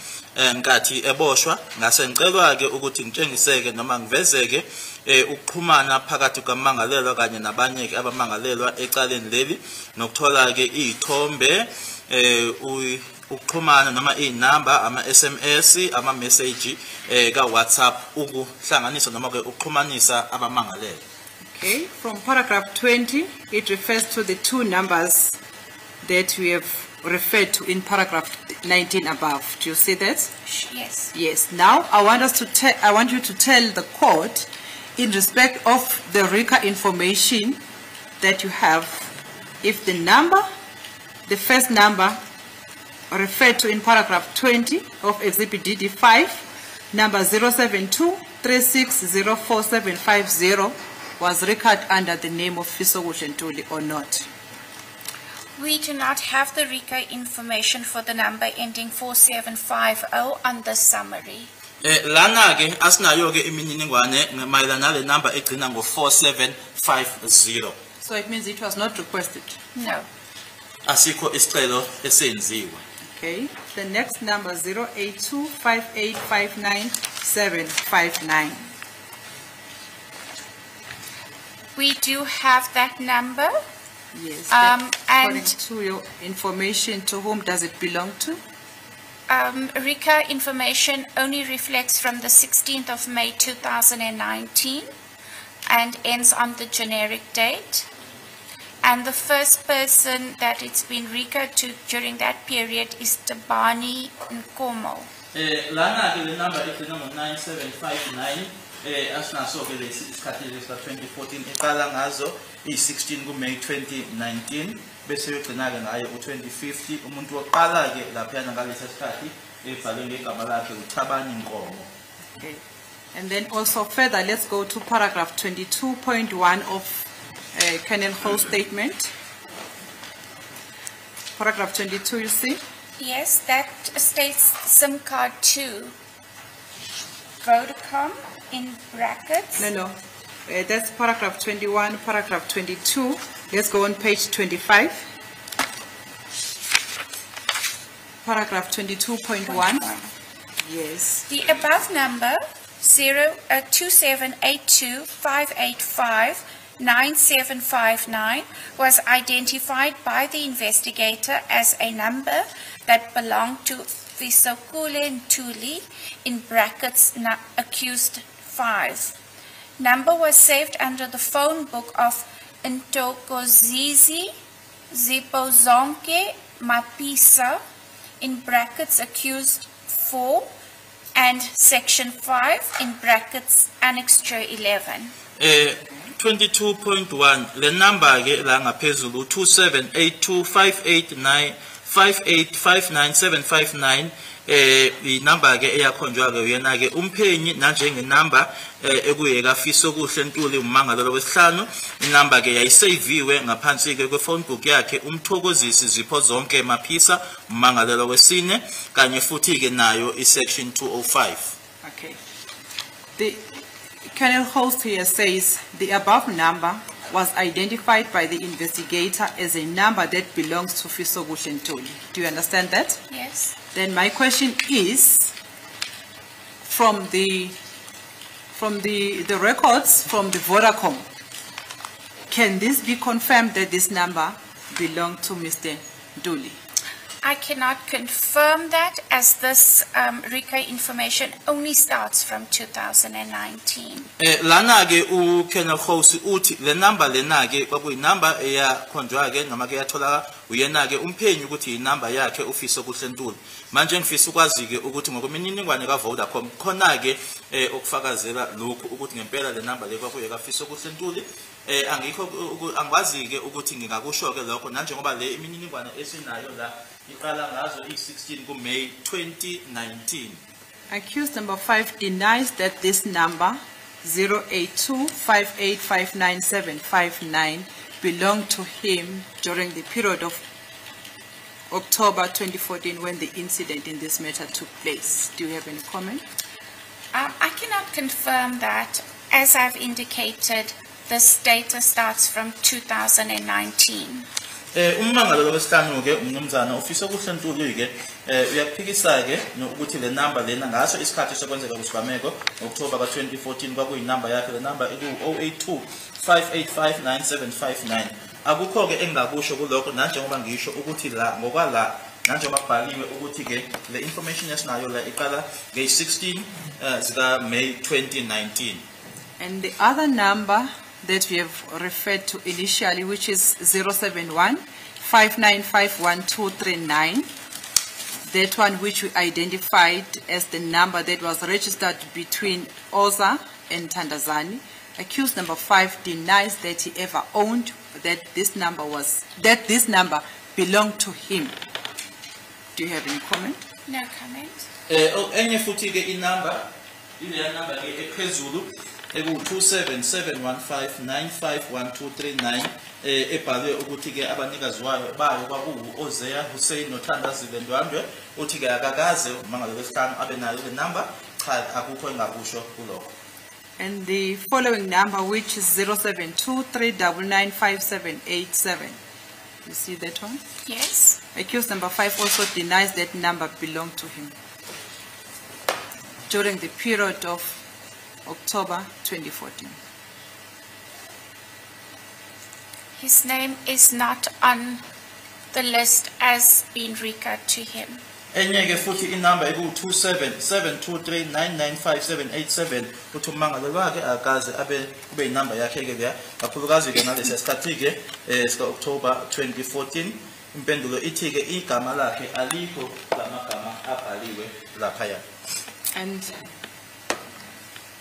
nkathi eboshwa ngase ngicelwa ke ukuthi ngitshengiseke noma ngivezeke ukuxhumana phakathi kwamangalelwa kanye nabanye ke abamangalelwa ecaleni leli nokuthola ke izithombe ukuxhumana noma inamba ama SMS ama message ka WhatsApp ukuhlanganisa noma ke ukuxhumanisa abamangalelwa. Okay, from paragraph 20, it refers to the two numbers that we have referred to in paragraph 19 above. Do you see that? Yes. Yes. Now, I want you to tell the court, in respect of the RICA information that you have, if the number, the first number referred to in paragraph 20 of Exhibit DD5, number 072-3604-750, was recorded under the name of Fisokule Ntuli or not? We do not have the RICA information for the number ending 4750 on this summary. Lana ke asinayo ke imininingwane mayelana nale number egcina ngo 4750. So it means it was not requested. No. Asikho isicelo esenziwe. Okay. The next number 08258599759. We do have that number. Yes. And according to your information, to whom does it belong to? RICA information only reflects from the 16th of May 2019 and ends on the generic date. And the first person that it's been RICA to during that period is Tabani Nkomo. Lana ke le number egcina ngo 9759 asinaso ke lesi isikhathi lesa 2014 eqala ngazo i16 ku May 2019 bese yogcina ke ngayo u2050 umuntu oqala ke laphana ngalesa sikhathi ebhalwe ngegama lakhe uThabani Nkomo. Okay. And then also further, let's go to paragraph 22.1 of Colonel Hall's statement. Paragraph 22, you see? Yes, that states SIM card 2. Vodacom in brackets. No. That's paragraph 21, paragraph 22. Let's go on page 25. Paragraph 22.1. Yes. The above number 278258599759 was identified by the investigator as a number that belonged to Fisokule Ntuli in brackets accused 5. Number was saved under the phone book of Ntokozizi Zipozonke Mapisa in brackets accused 4 and section 5 in brackets annexure 11. 22.1 le number ke la ngaphezulu 278258958597959 inumber ke eyakhonjwa ke uyena ke umphenyi nanjenge number ekuyeka Fisokuhle Ntuli umangalelo wesihlanu inumber ke yayisaviwe ngaphansi ke phone book yakhe umthokozisi Zipho Zonke Maphisa umangalelo wesine kanye futhi ke nayo isection 205. Okay. The Colonel Host here says the above number was identified by the investigator as a number that belongs to Fisokuhle Ntuli. Do you understand that? Yes. Then my question is, from the records from the Vodacom, can this be confirmed that this number belonged to Mr. Ntuli? I cannot confirm that as this RICA information only starts from 2019. Lana ke uKenneth House uthi le number lena ke kwakuyi number eyakhonjwa ke noma ke yathola uyena ke umphenyi ukuthi inumber yakhe uFisokuhle Ntuli. Manje ngifisa ukwazi ke ukuthi ngokwemininingwane ka Vodacom khona ke okufakazela lokhu ukuthi ngempela le number le kwakuyeka Fisokuhle Ntuli. Angikwazi ke ukuthi ngingakusho ke lokho nanje ngoba le imininingwane esinayo la iqala ngazo i16 ku May 2019. Accused number 5 denies that this number 08258599759 belonged to him during the period of October 2014 when the incident in this matter took place. Do you have any comment? I cannot confirm that. As I've indicated, this data starts from 2019. Ummangalelo wesihlanu ke umnumzana uFisokuhle Ntuli ke uyaphikisa ke ukuthi le number lena ngaso isikhathi sokwenzeka kusigameko October ka 2014 kwakuyi number yakhe le number iku 0825859759 akukho ke engakusho kulokho nanjengoba ngisho ukuthi la ngokwala nanjengoba kubhaliwe ukuthi ke le information yasinayo la iqala nge 16 zika May 2019. And the other number that we have referred to initially, which is 071-5951-239, that one which we identified as the number that was registered between Oza and Tandazani. Accused number 5 denies that he ever owned that this number belonged to him. Do you have any comment? No comment. Enye futhi ke inumber ile number ke ephezulu eku-27715951239 ebhalwe ukuthi ke abanikazi wayo bayo kwakuwu Ozea Hussein noThandazile Ndwandwe uthi ke akakaze mangalo lesihlanu abe nayo le number cha akukho engakusho kulokho. And the following number, which is 0723995787. You see that one? Yes. Accused number 5 also denies that number belonged to him during the period of October 2014. His name is not on the list as being recurred to him. Enye ke futhi inamba eku-27723995787 uthi umangalo wakhe akaze abe kube inamba yakhe ke leya kakhulukazi ke ngalesi sikhathi ke sika October 2014 impendulo ithi ke igama lakhe alikho lamagama abhaliwe laphaya. And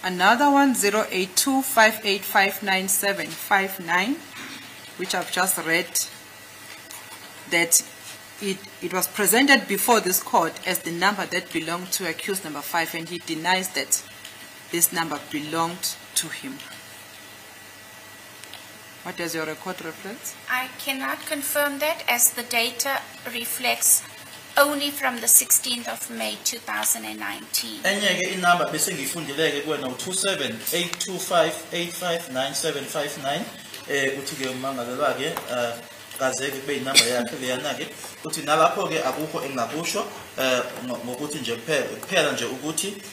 another one, 0825859759, which I've just read, that it was presented before this court as the number that belonged to accused number 5, and he denies that this number belonged to him. What does your record reflect? I cannot confirm that, as the data reflects only from the 16th of May 2019. Enye ke inamba bese ngifundileke kuwena u27825859759 uthi ke umangalo wakhe kaze kube inamba yakhe leyana ke uthi nalapho ke akukho engakusho ngokuthi nje kuphela nje ukuthi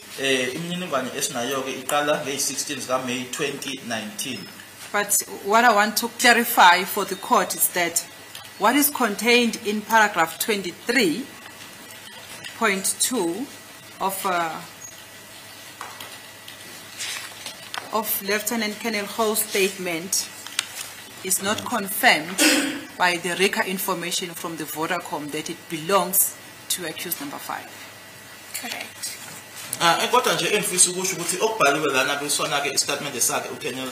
imininingwane esinayo ke iqala nge-16 zika May 2019. But what I want to clarify for the court is that what is contained in paragraph 23.2 of Lieutenant Colonel Ho's statement is not confirmed by the RICA information from the Vodacom that it belongs to accused number 5. Correct. Kodwa nje engifisa ukusho ukuthi okubhaliwe lana besona ke istatement sakhe uKenel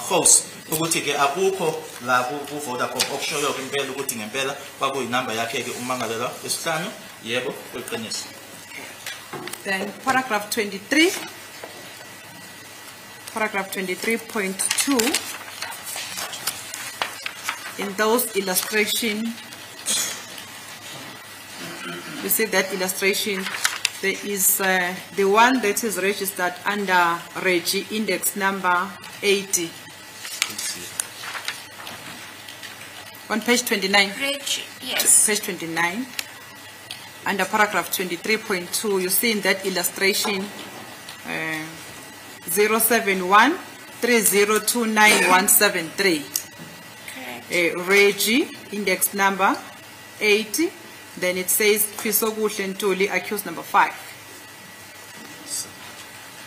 House ukuthi ke akukho la ku Vodacom okushoyo ke impela ukuthi ngempela kwakuyinamba yakhe ke umangalelwa wesihlanu yebo kweqiniso. Then paragraph 23.2, in those illustration, you see that illustration, there is the one that is registered under Reggie index number 80. On page 29. Reggie, yes. Page 29. Under paragraph 23.2, you see in that illustration 07130291173. Correct. Reggie index number 80. Then it says Fisoguhle Ntuli accused number 5.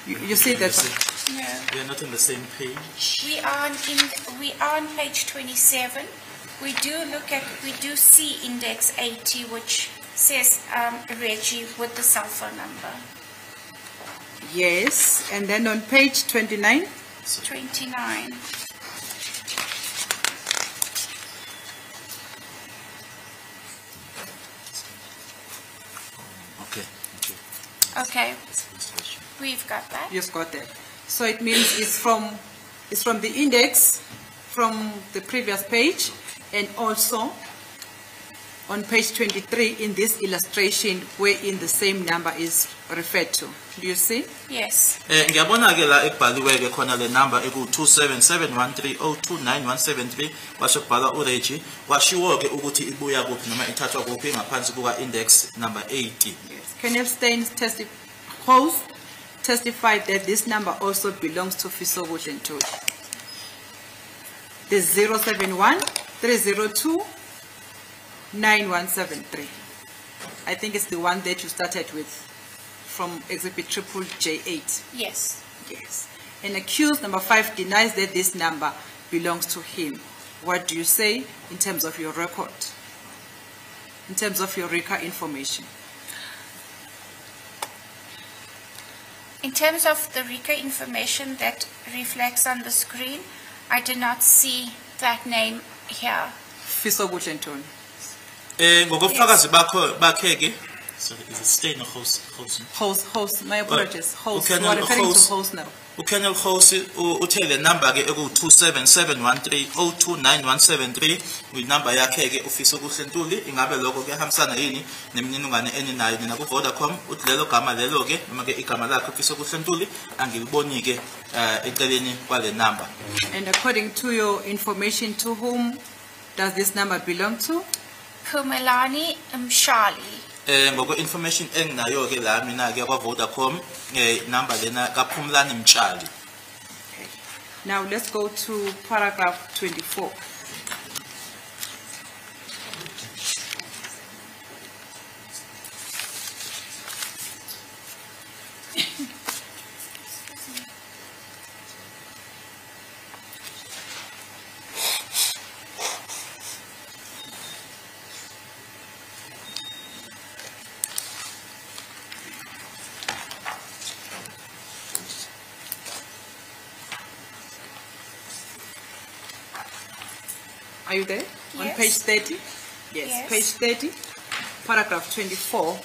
You see that? No. We are not on the same page. We are on page 27. We do see index 80, which says Reggie with the cell phone number. Yes, and then on page 29. 29. Okay, we've got that. You've got that. So it means it's from the index from the previous page, and also on page 23 in this illustration wherein the same number is referred to. Do you see? Yes. Ngiyabona ke la ekubhaliwe ke khona le number eku27713029173 kwasho kubhala uReggie washiwo ke ukuthi ibuya kuphi noma ithathwa kuphi ngaphansi kuka index number 80. Yes. Colonel Steins testified that this number also belongs to Fisoguhle Ntuli. The 071-302-9173. I think it's the one that you started with from exhibit J8. Yes. Yes. And accused number 5 denies that this number belongs to him. What do you say in terms of your record? In terms of your RICA information? In terms of the RICA information that reflects on the screen, I do not see that name here. Fisoguhle Ntuli. Ngokufakazi bakhe ke sorry, is it Stein or Host? Host, my apologies. Host. Okay, We are referring Host. to host now. uKenneth Khosi uthe le number ke eku 27713029173 with number yakhe ke ufisa ukuhle Ntuli ingabe lokho kuyahambisana yini nemininingwane eninayo nina ku Vodacom uthi lelo gama lelo ke noma ke igama lakhe ufisa ukuhle Ntuli angiliboni ke eceleni kwale number. And according to your information, to whom does this number belong to? Pumelani Mshololo. Ngoko information enginayo ke la mina ke kwa Vodacom number lena kaPhumlani Mtshali. Now let's go to paragraph 24. Are you there? Yes. On page 30? Yes. Page 30, paragraph 24.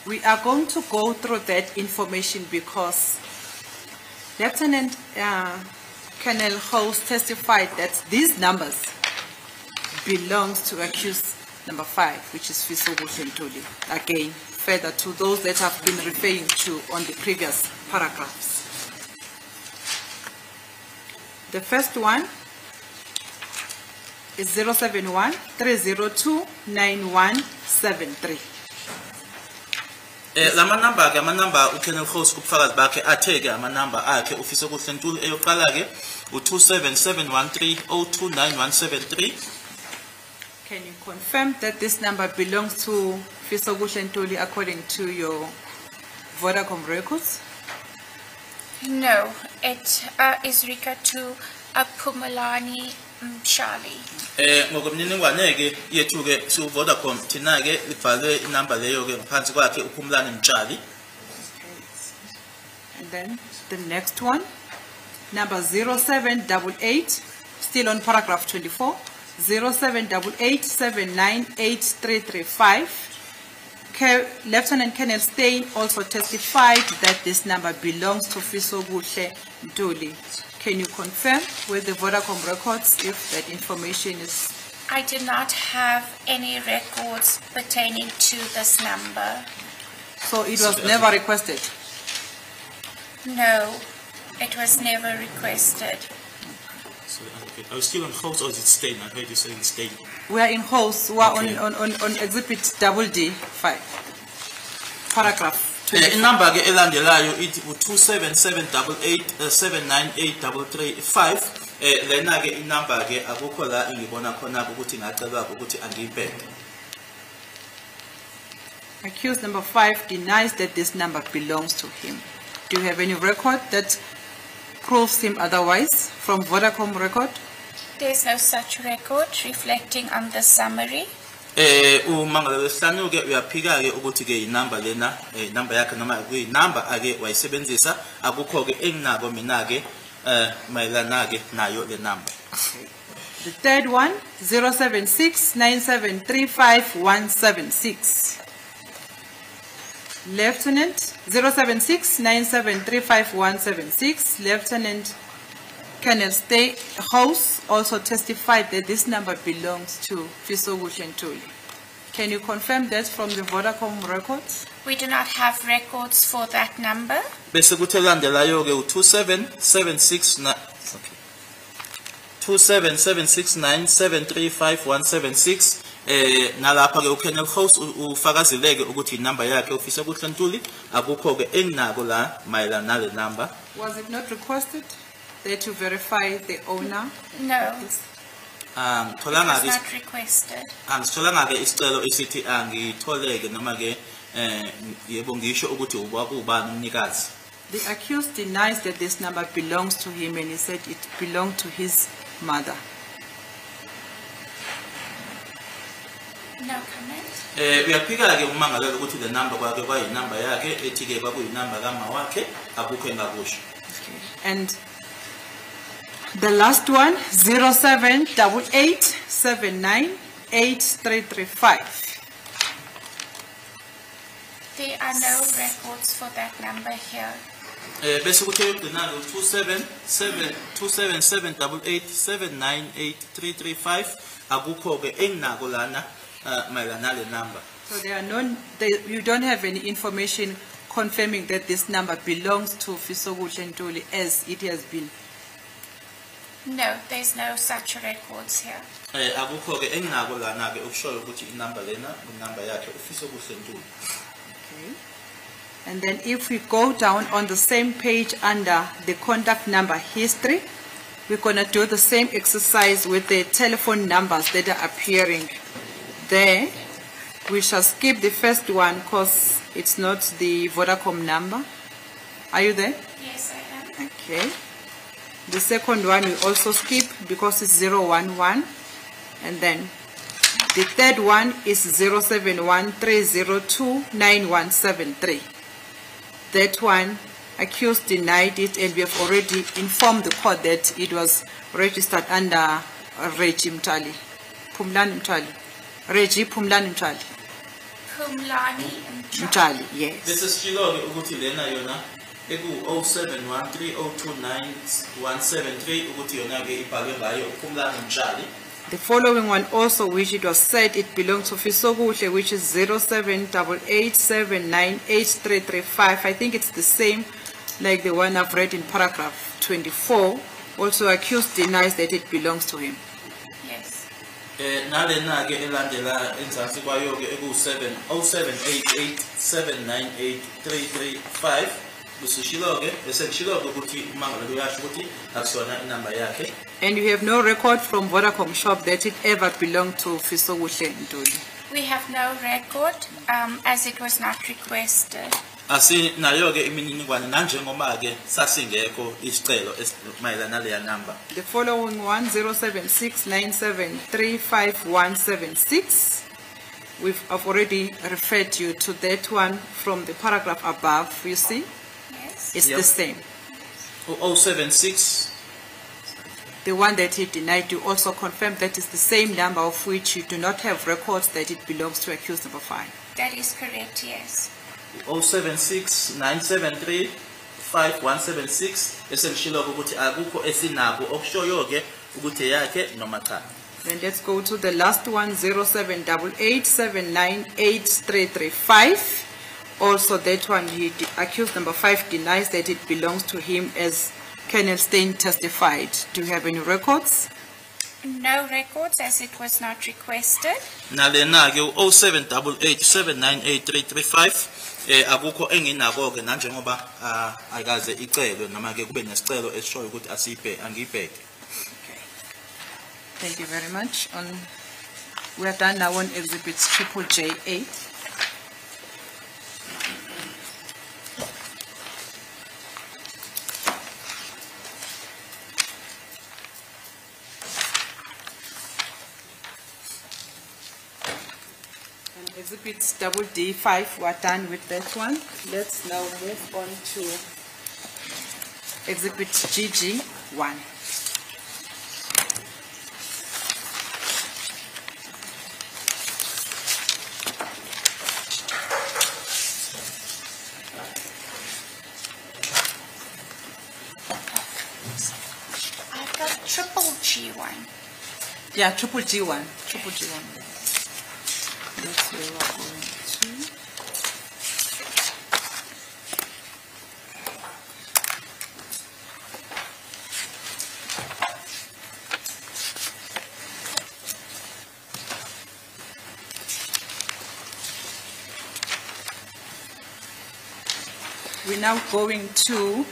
We are going to go through that information because Lieutenant Colonel Host testified that these numbers belongs to accused number 5, which is Fiso Ntuli. Again, further to those that have been referring to on the previous paragraphs. The first one is 071-302-9173. Lama number ke number uKenneth Khosi kubufakazi bakhe atheke ama number akhe ufisa ukuhle Ntuli eyoqala ke u27713029173. Can you confirm that this number belongs to Fiso Ntuli according to your Vodacom records? No, it is regard to Pumelani Mshololo. Ngokomniningwane ke yethu ke su Vodacom thina ke libhalwe inumber leyo ke ngaphansi kwakhe uPhumlani Mtshali. And then the next one, number 0788, still on paragraph 24, 0788798335. Lieutenant Colonel Stein also testified that this number belongs to Fiso Ntuli. Can you confirm with the Vodacom records if that information is? I do not have any records pertaining to this number. So it was never requested? No, it was never requested. So, okay. Are we still on Khosi or is it Stein? I heard you saying Stein. We are in House. We are Okay. on exhibit double D 5, paragraph. In number ke elandelayo ithi u27788798335 lena ke inumber ke akukho la engibona khona ukuthi ngacelwa ukuthi angiyibheke. Accused number 5 denies that this number belongs to him. Do you have any record that proves him otherwise from Vodacom record? There is no such record reflecting on the summary. Umangalo wesihlanu ke uyaphika ke ukuthi ke inumber lena number yakhe noma kuyi number ake wayisebenzisa akukho ke enginako mina ke mayelana ke nayo le number. The third one, 07697355176. Lieutenant 07697355176. Lieutenant Colonel House also testified that this number belongs to Fiso Ntuli. Can you confirm that from the Vodacom records? We do not have records for that number. Bese kuthi landelayo ke u27769735176 nalapha ke uKenneth Khosi ufakazileke ukuthi inumber yakhe ufisa ukuhle Ntuli akukho ke enginako la mayelana nale number. Was it not requested that you verify the owner? No, it was Tholanga not requested. Angitholanga ke isicelo esithi angitholeke noma ke yebo ngisho ukuthi ubani umnikazi. The accused denies that this number belongs to him and he said it belonged to his mother. No comment. Uyaphika ke umangalelo ukuthi le number kwake kwayinumber yakhe ethi ke kwakuyinumber kama wakhe akukho engakusho. And the last one, 0788798335. There are no records for that number here. bese kuthi eyokugcina 27788798335 akukho ke enginako lana mayelana nale number. So you don't have any information confirming that this number belongs to Fisokuhle Ntuli as it has been. No, there's no such records here. Akukho ke enginako lana ke ukushoyo ukuthi inumber lena inumber yakhe uFisokuhle Ntuli. Okay. And then if we go down on the same page under the contact number history, we're going to do the same exercise with the telephone numbers that are appearing there. We shall skip the first one because it's not the Vodacom number. Are you there? Yes, I am. Okay. The second one we also skip because it's 011. And then the third one is 0713029173. That one, accused denied it, and we have already informed the court that it was registered under Reggie Mtali. Pumlani Mtali. Reggie Pumlani Mtali. Pumlani Mtali, yes. This is Shilo ukuthi lena yona eku 0713029173 ukuthi yona ke ibhalwe ngayo uPhumlani Mtali. The following one also, which it was said it belongs to Fisokuhle, which is 0788798335. I think it's the same like the one I've read in paragraph 24. Also accused denies that it belongs to him. Yes. Nalena ke elandela enzansi kwayo ke eku 0788798335 busishilo ke bese kushilo ukuthi umangalo uyasho ukuthi akusona inamba yakhe. And you have no record from Vodacom shop that it ever belonged to Fisokuhle Ntuli. We have no record as it was not requested. Asinayo ke imininingwane nanjengoba ke sasingekho isicelo mayelana naleya number. The following one, 0769735176. I've already referred you to that one from the paragraph above, you see? Yes. It's the same. 076. The one that he denied, you also confirm that is the same number of which you do not have records that it belongs to accused number 5. That is correct, yes. 076-973-5176 esemshilo ukuthi akukho esinabo okushoyo ke ukuthi yakhe noma cha. Then let's go to the last one, 0788798335. Also that one, accused number 5 denies that it belongs to him as Colonel Stein testified. Do you have any records? No records as it was not requested. Nalena ke 0788798335 akukho enginako ke nanjengoba akaze icelo noma ke kube nesicelo esishoyo ukuthi angibheke. Thank you very much. We are done now on exhibits JJA. Exhibits D5, we're done with that one. Let's now move on to exhibit GG1. I've got G1. Yeah, G1. That's where we're going to. We're now going to,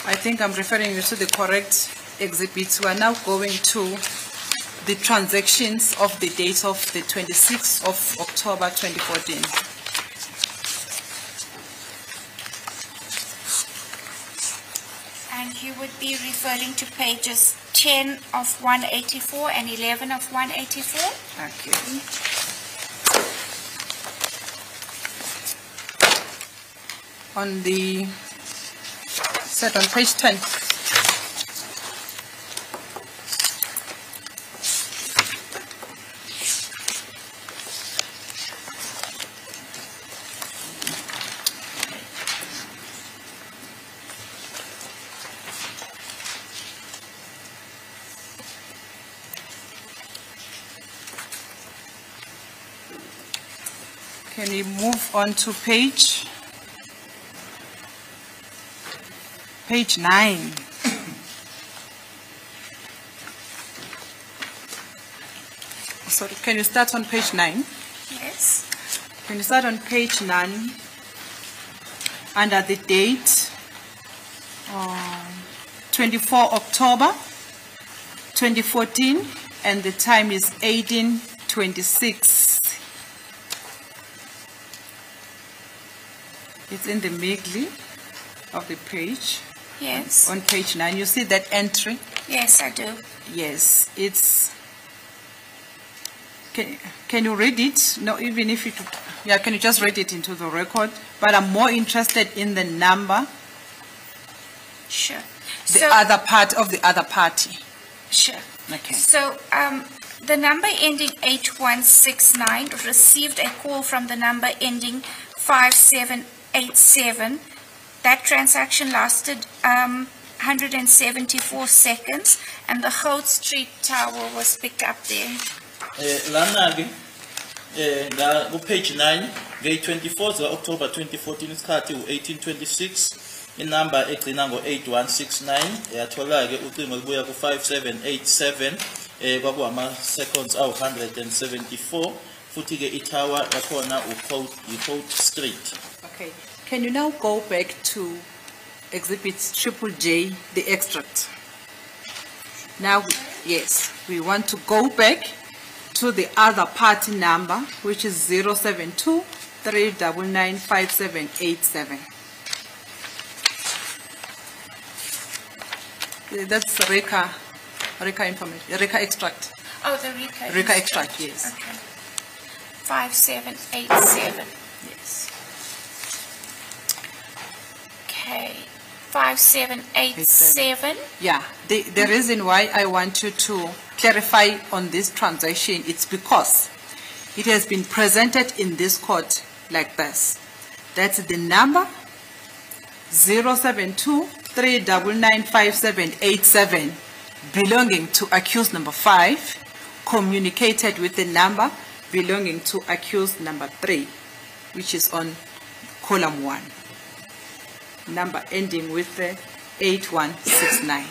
I think I'm referring you to the correct exhibits. We are now going to the transactions of the date of the 26th of October 2014. And you would be referring to pages 10 of 184 and 11 of 184? Okay. On the set on page 10. Can we move on to page 9? Sorry, can you start on page 9? Yes. Can you start on page 9 under the date 24 October 2014 and the time is 18:26. It's in the middle of the page. Yes. On page 9, you see that entry? Yes, I do. Yes, it's. Can you read it? No, even if you. Yeah, can you just read it into the record? But I'm more interested in the number, Sure. the other part of the other party. Sure. Okay. So, the number ending 8169 received a call from the number ending 5787. That transaction lasted 174 seconds, and the Hout Street Tower was picked up there. Lana-ke page 9 nge-24 October 2014 isikhathi u-18:26 inamba egcina ngo-8169 yathola-ke ucingo lubuya ku-5787 kwakuwama-seconds awu-174 futhi-ke itower yakhona i-Hout Street. Okay. Can you now go back to Exhibit Triple J, the extract? Now, yes, we want to go back to the other party number, which is 072 399 5787. That's Reka information, Reka extract. Oh, the Reka. Reka extract, yes. Okay. 5787. Yes. Okay. 5787. Yeah, the reason why I want you to clarify on this transaction, it's because it has been presented in this court like this. That's the number 072 399 5787 belonging to accused number 5 communicated with the number belonging to accused number 3, which is on column 1. Number ending with the 8169.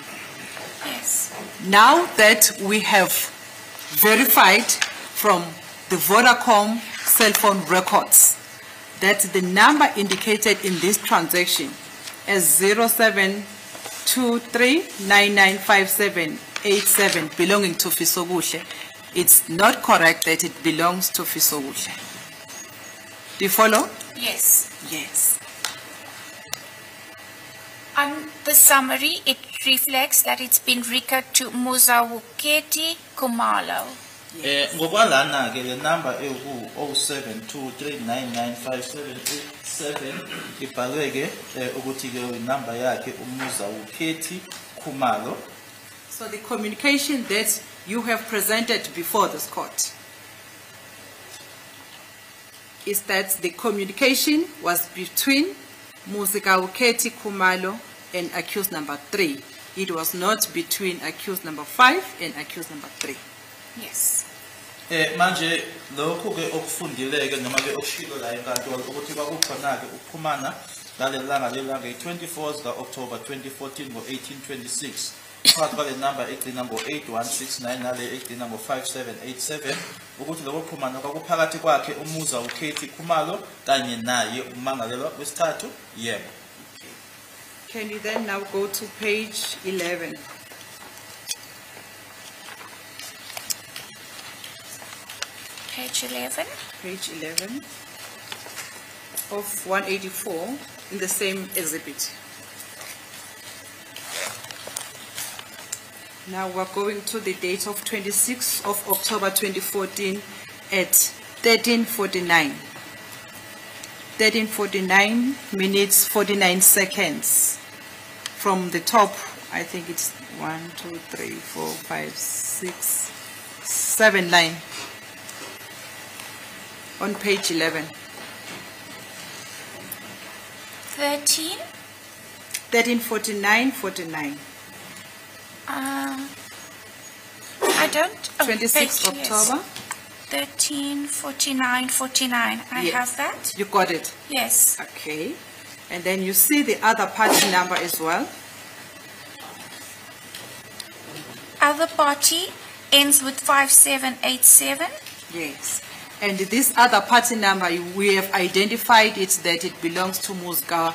Yes. Now that we have verified from the Vodacom cell phone records that the number indicated in this transaction as 0723995787 belonging to Fisobuhle, it's not correct that it belongs to Fisobuhle. Do you follow? Yes. Yes. On the summary, it reflects that it's been recorded to Muzawuketi Kumalo. Ngokwalana-ke le number ewu-0723995787 ibhalwe-ke ukuthi-ke inamba yakhe uMuzawuketi Kumalo. So the communication that you have presented before this court is that the communication was between Muzawuketi Kumalo and accused number 3. It was not between accused number 5 and accused number 3. Yes. Manje lokhu-ke okufundile-ke noma-ke okushilo la enkantolo ukuthi kwakukhona-ke ukuxhumana ngalelanga nge-24 zika-October 2014 ngo-18:26 phakathi kwale number egcina ngo-8169 nale egcina ngo-5787 ukuthi lokho kuxhumana kwakuphakathi kwakhe uMuzawuketi Kumalo kanye naye umangalelwa wesithathu. Yebo. Can you then now go to page 11? Page 11. Page 11 of 184 in the same exhibit. Now we're going to the date of 26th of October 2014 at 13:49. 13:49 minutes 49 seconds. From the top, I think it's 1, 2, 3, 4, 5, 6, 7 line. On page 11. 13. 13:49:49. I don't. Oh, 26th page, yes. October 134949. I Yes. have that. You got it? Yes. Okay. And then you see the other party number as well. Other party ends with 5787. Yes. And this other party number, we have identified it that it belongs to Muzga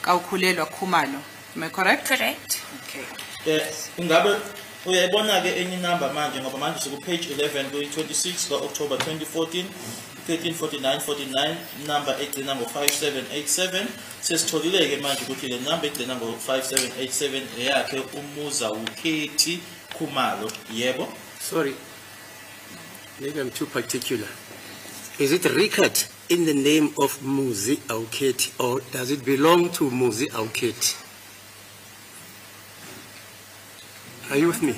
Kaukulelwa Kumalo. Am I correct? Correct. Okay. Ungabe uyayibona ke enye number manje ngoba manje siku page 11 ku 26 ka October 2014 134949 number egcina ngo 5787 sesitholile ke manje ukuthi le number egcina ngo 5787 eyakhe umuza ukhethi Khumalo yebo. Sorry, maybe I'm too particular. Is it record in the name of Muzi Auketi, or does it belong to Muzi Auketi? Are you with me?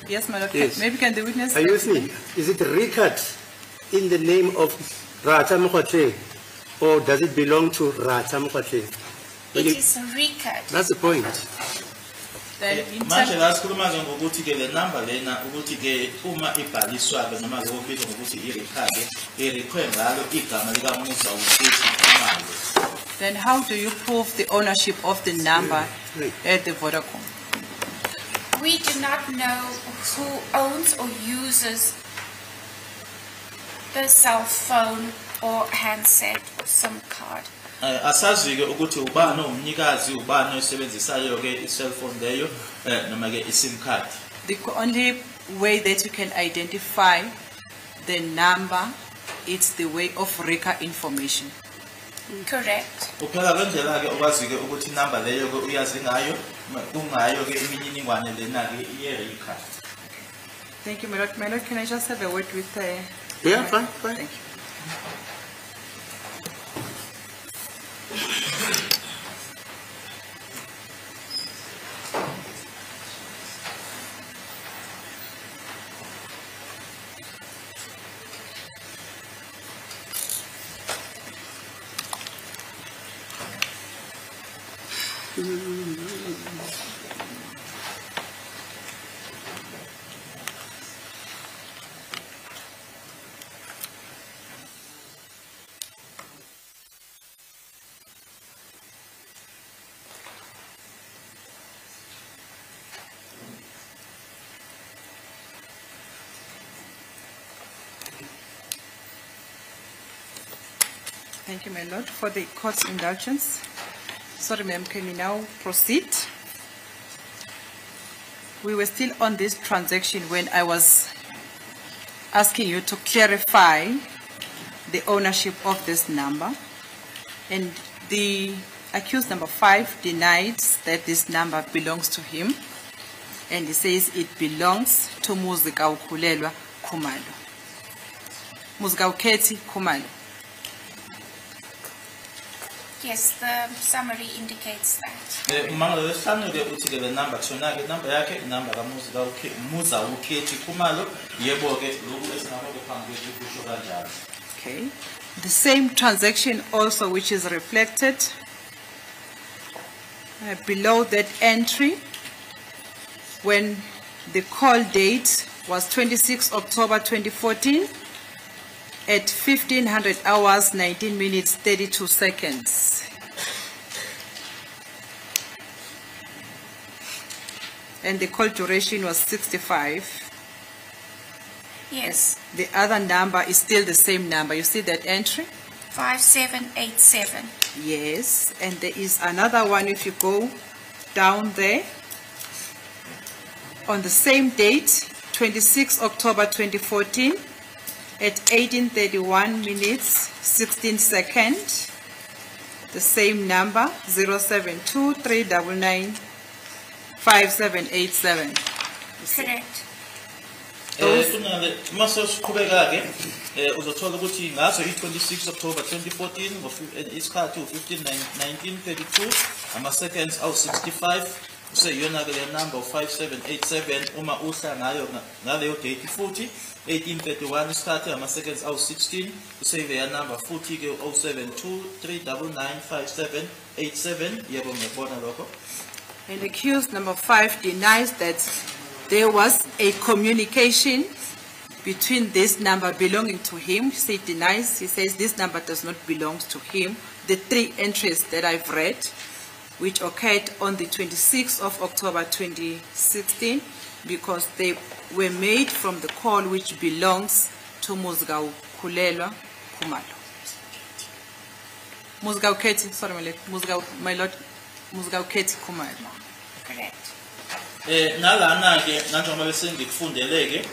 Yes, my lord. Yes. Maybe can the witness? Are you with me? Is it record in the name of Rata Mokhotle, or does it belong to Rata Mokhotle? It is a record. That's the point. Then in Manje terms- la sikhuluma ke ngokuthi ke le number lena ukuthi ke uma ibhaliswa ke noma lokho kubizwa ngokuthi i-record irekhwe ngalo igama lika Muza ukhethi Khumalo. Then how do you prove the ownership of the number Right. at the Vodacom? We do not know who owns or uses the cell phone or handset or SIM card. Asazi ke ukuthi ubani umnikazi ubani osebenzisayo ke i-cellphone leyo noma ke i-SIM card. The only way that you can identify the number, it's the way of record information. Correct. Uphela kendlela ke okwazi ke ukuthi number leyo ke uyazi ngayo kungayo ke imininingwane lena ke i-record. Thank you, my lord. My lord, can I just have a word with Yeah, fine, fine. Thank you. Thank you, my lord, for the court's indulgence. Sorry, ma'am, can we now proceed? We were still on this transaction when I was asking you to clarify the ownership of this number. And the accused number 5 denies that this number belongs to him. And he says it belongs to Muzikaukulelwa Khumalo. Muzikaukhethi Khumalo. Yes, the summary indicates that. Umangalo lesihlanu ke uthi ke le number kusona ke number yakhe inumber Muza ukhethi Khumalo yebo ke lokhu esingakho ke phambi kwethu kusho kanjalo. Okay. The same transaction also which is reflected below that entry when the call date was 26 October 2014 at 1500 hours 19 minutes 32 seconds. And the call duration was 65. Yes, The other number is still the same number. You see that entry? 5787. Yes, and there is another one if you go down there. On the same date, 26 October 2014, at 18:31 minutes 16 seconds, the same number 072-399-5787. Correct. Kunale mase siqhubeka ke uzothola ukuthi ngaso i26 October 2014 isikhathi u15:19:32 ama seconds awu 65 useyona ke le number 5787 uma uhla ngayo ngaleyo date futhi 18:31 isikhathi ama seconds awu 16 usave ya number futhi ke 072-399-5787 yebo ngiyabona lokho. And accused number 5 denies that there was a communication between this number belonging to him. He denies, he says this number does not belong to him. The three entries that I've read, which occurred on the 26th of October 2016, because they were made from the call which belongs to Muzgau Kulelwa Kumalo. Muzgau Keti, sorry, my lord, Muzgau Keti Kumalo. Correct. Nalana ke njengoba bese ngikufundeleke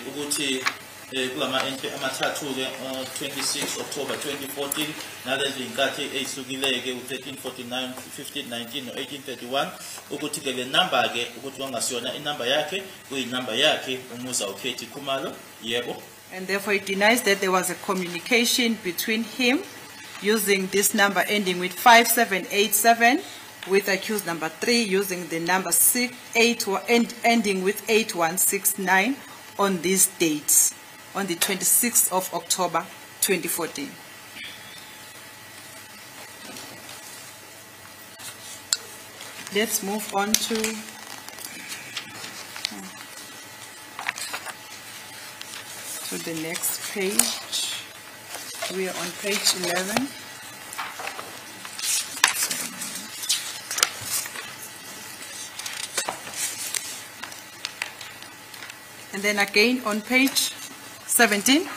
ukuthi kulama entry amathathu ke 26 October 2014 nalezi inkathi ezihlukileke u1349 1519 no1831 ukuthi ke le number ke ukuthi wangasiyona inumber yakhe kuyinumber yakhe umuza ukhethi Khumalo yebo. And therefore it denies that there was a communication between him using this number ending with 5787 with accused number 3 using the number ending with 8169 on these dates, on the 26th of October 2014. Let's move on to the next page. We are on page 11. And then again on page 17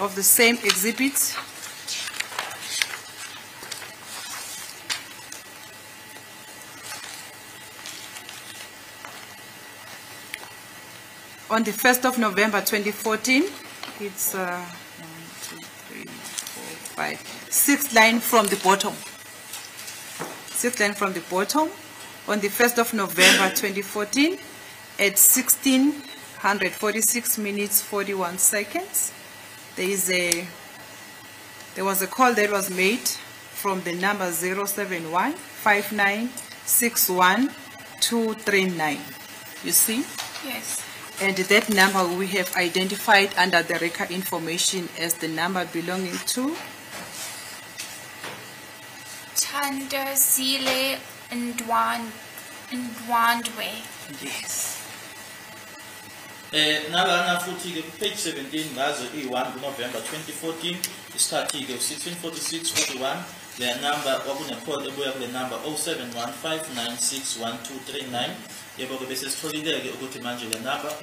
of the same exhibit, on the 1st of November 2014, it's 1, 2, 3, 4, 5, 6th line from the bottom. 6th line from the bottom. On the 1st of November 2014, at 1646 minutes 41 seconds, there was a call that was made from the number 071 5961 239. You see? Yes. And that number we have identified under the record information as the number belonging to Thandazile Ndwandwe. Yes. Nalana futhi ke page 17 ngazo i1 November 2014 isikhathi ke 1646:41 le number wakune call ebuya kule number 0715961239 yebo ke bese sitholileke ukuthi manje le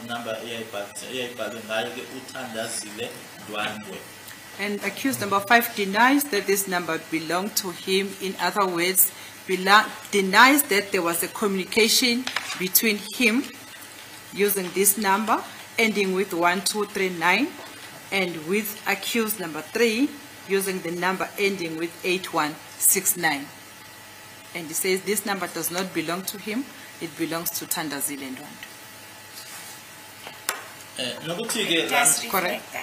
number eyayibhalwe ngayo ke uThandazile Ndwandwe. And accused number 5 denies that this number belonged to him. In other words, denies that there was a communication between him using this number ending with 1239 and with accused number 3 using the number ending with 8169. And he says this number does not belong to him, it belongs to Thandazile Ndwandwe. That's correct.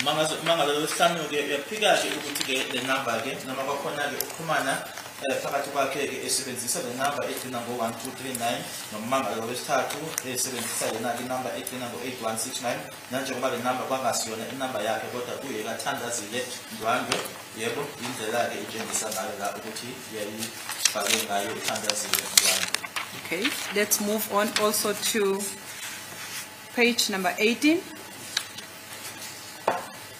Mangalo sihlanu ke yaphika ke ukuthi ke le number ke noma kwakhona ke ukhumana phakathi kwakhe ke esebenzisa le number egcina ngo1239 nomangalo wesithathu esebenzisa yona ke number egcina ngo8169 njengoba le number kwangasiyona inumber yakhe kodwa kuyeka Thandazile Ndwandwe yebo indlela ke itshengisa ngayo la ukuthi yayibhale ngayo Thandazile Ndwandwe. Okay, let's move on also to page number 18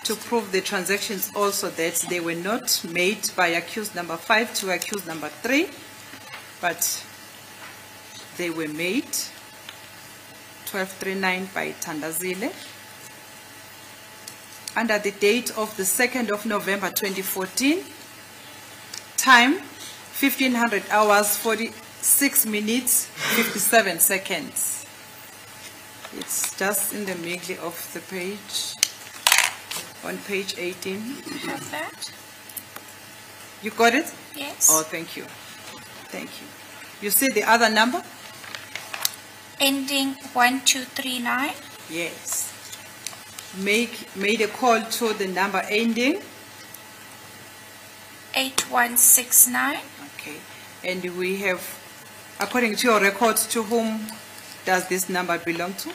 to prove the transactions also that they were not made by accused number 5 to accused number 3, but they were made 1239 by Thandazile under the date of the 2nd of November 2014, time 1500 hours 46 minutes 57 seconds. It's just in the middle of the page, on page 18. Have that? You got it? Yes. Oh, thank you. Thank you. You see the other number? Ending 1239. Yes. Made a call to the number ending 8169. Okay. And we have, according to your records, to whom does this number belong to?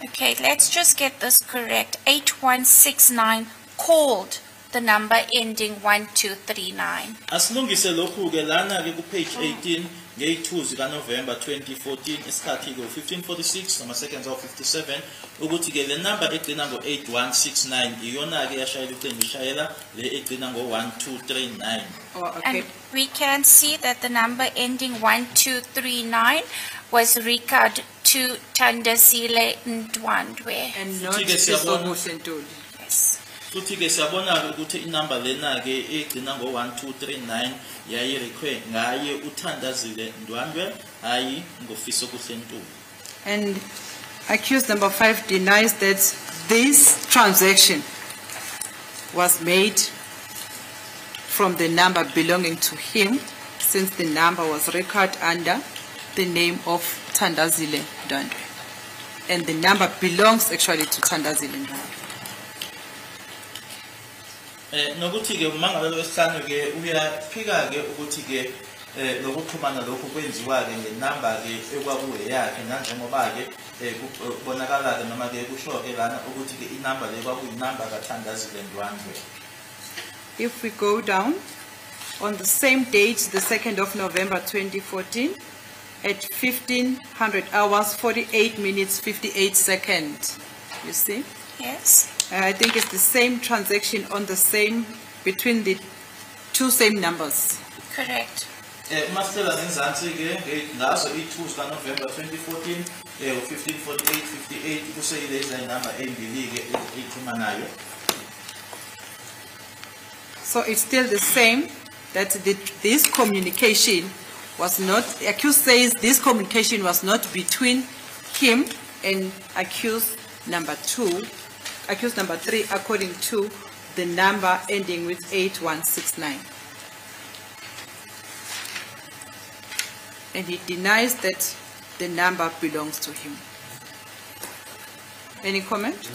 Okay, let's just get this correct. 8169 called the number ending 1239. Asilungise lokhu ke lana ke ku page 18 ngeyi-2 zikaNovember 2014 isikhathi ke 15:46 nama-seconds awu-57 ukuthi ke le number egcina ngo-8169 iyona ke yashayela ucingo ishayela le egcina ngo-1239. Oh, okay. And we can see that the number ending 1239 was recorded to Thandazile Ndwandwe. And not Futhi-ke siyabona- Sentuli. Yes. futhi ke siyabona ukuthi inumber lena ke egcina ngo-1239 yayirekhwe ngaye uThandazile Ndwandwe hayi ngoFiso Kuhle Ntuli. And accused number 5 denies that this transaction was made from the number belonging to him, since the number was recorded under the name of Thandazile Ndwandwe. And the number belongs actually to Thandazile Ndwandwe. Nokuthi ke umangalelo wesihlanu ke uyaphika ke ukuthi ke lokuxhumana lokhu kwenziwa ke ngenumber ke ekwakuwe yakhe nanjengoba ke kubonakala ke noma ke kusho ke lana ukuthi ke inumber le kwakuyinumber kaThandazile Ndwandwe. If we go down, on the same date, the 2nd of November 2014, at 1500 hours, 48 minutes, 58 seconds. You see? Yes. I think it's the same transaction on the same, between the two same numbers. Correct. Masitela ngenzansi ke ngazo i-2 zikaNovember 2014 15:48 58 kuseyileza inumber embili ke exhumanayo. So it's still the same, that this communication was not, accused says this communication was not between him and accused number 2, accused number 3, according to the number ending with 8169. And he denies that the number belongs to him. Any comment?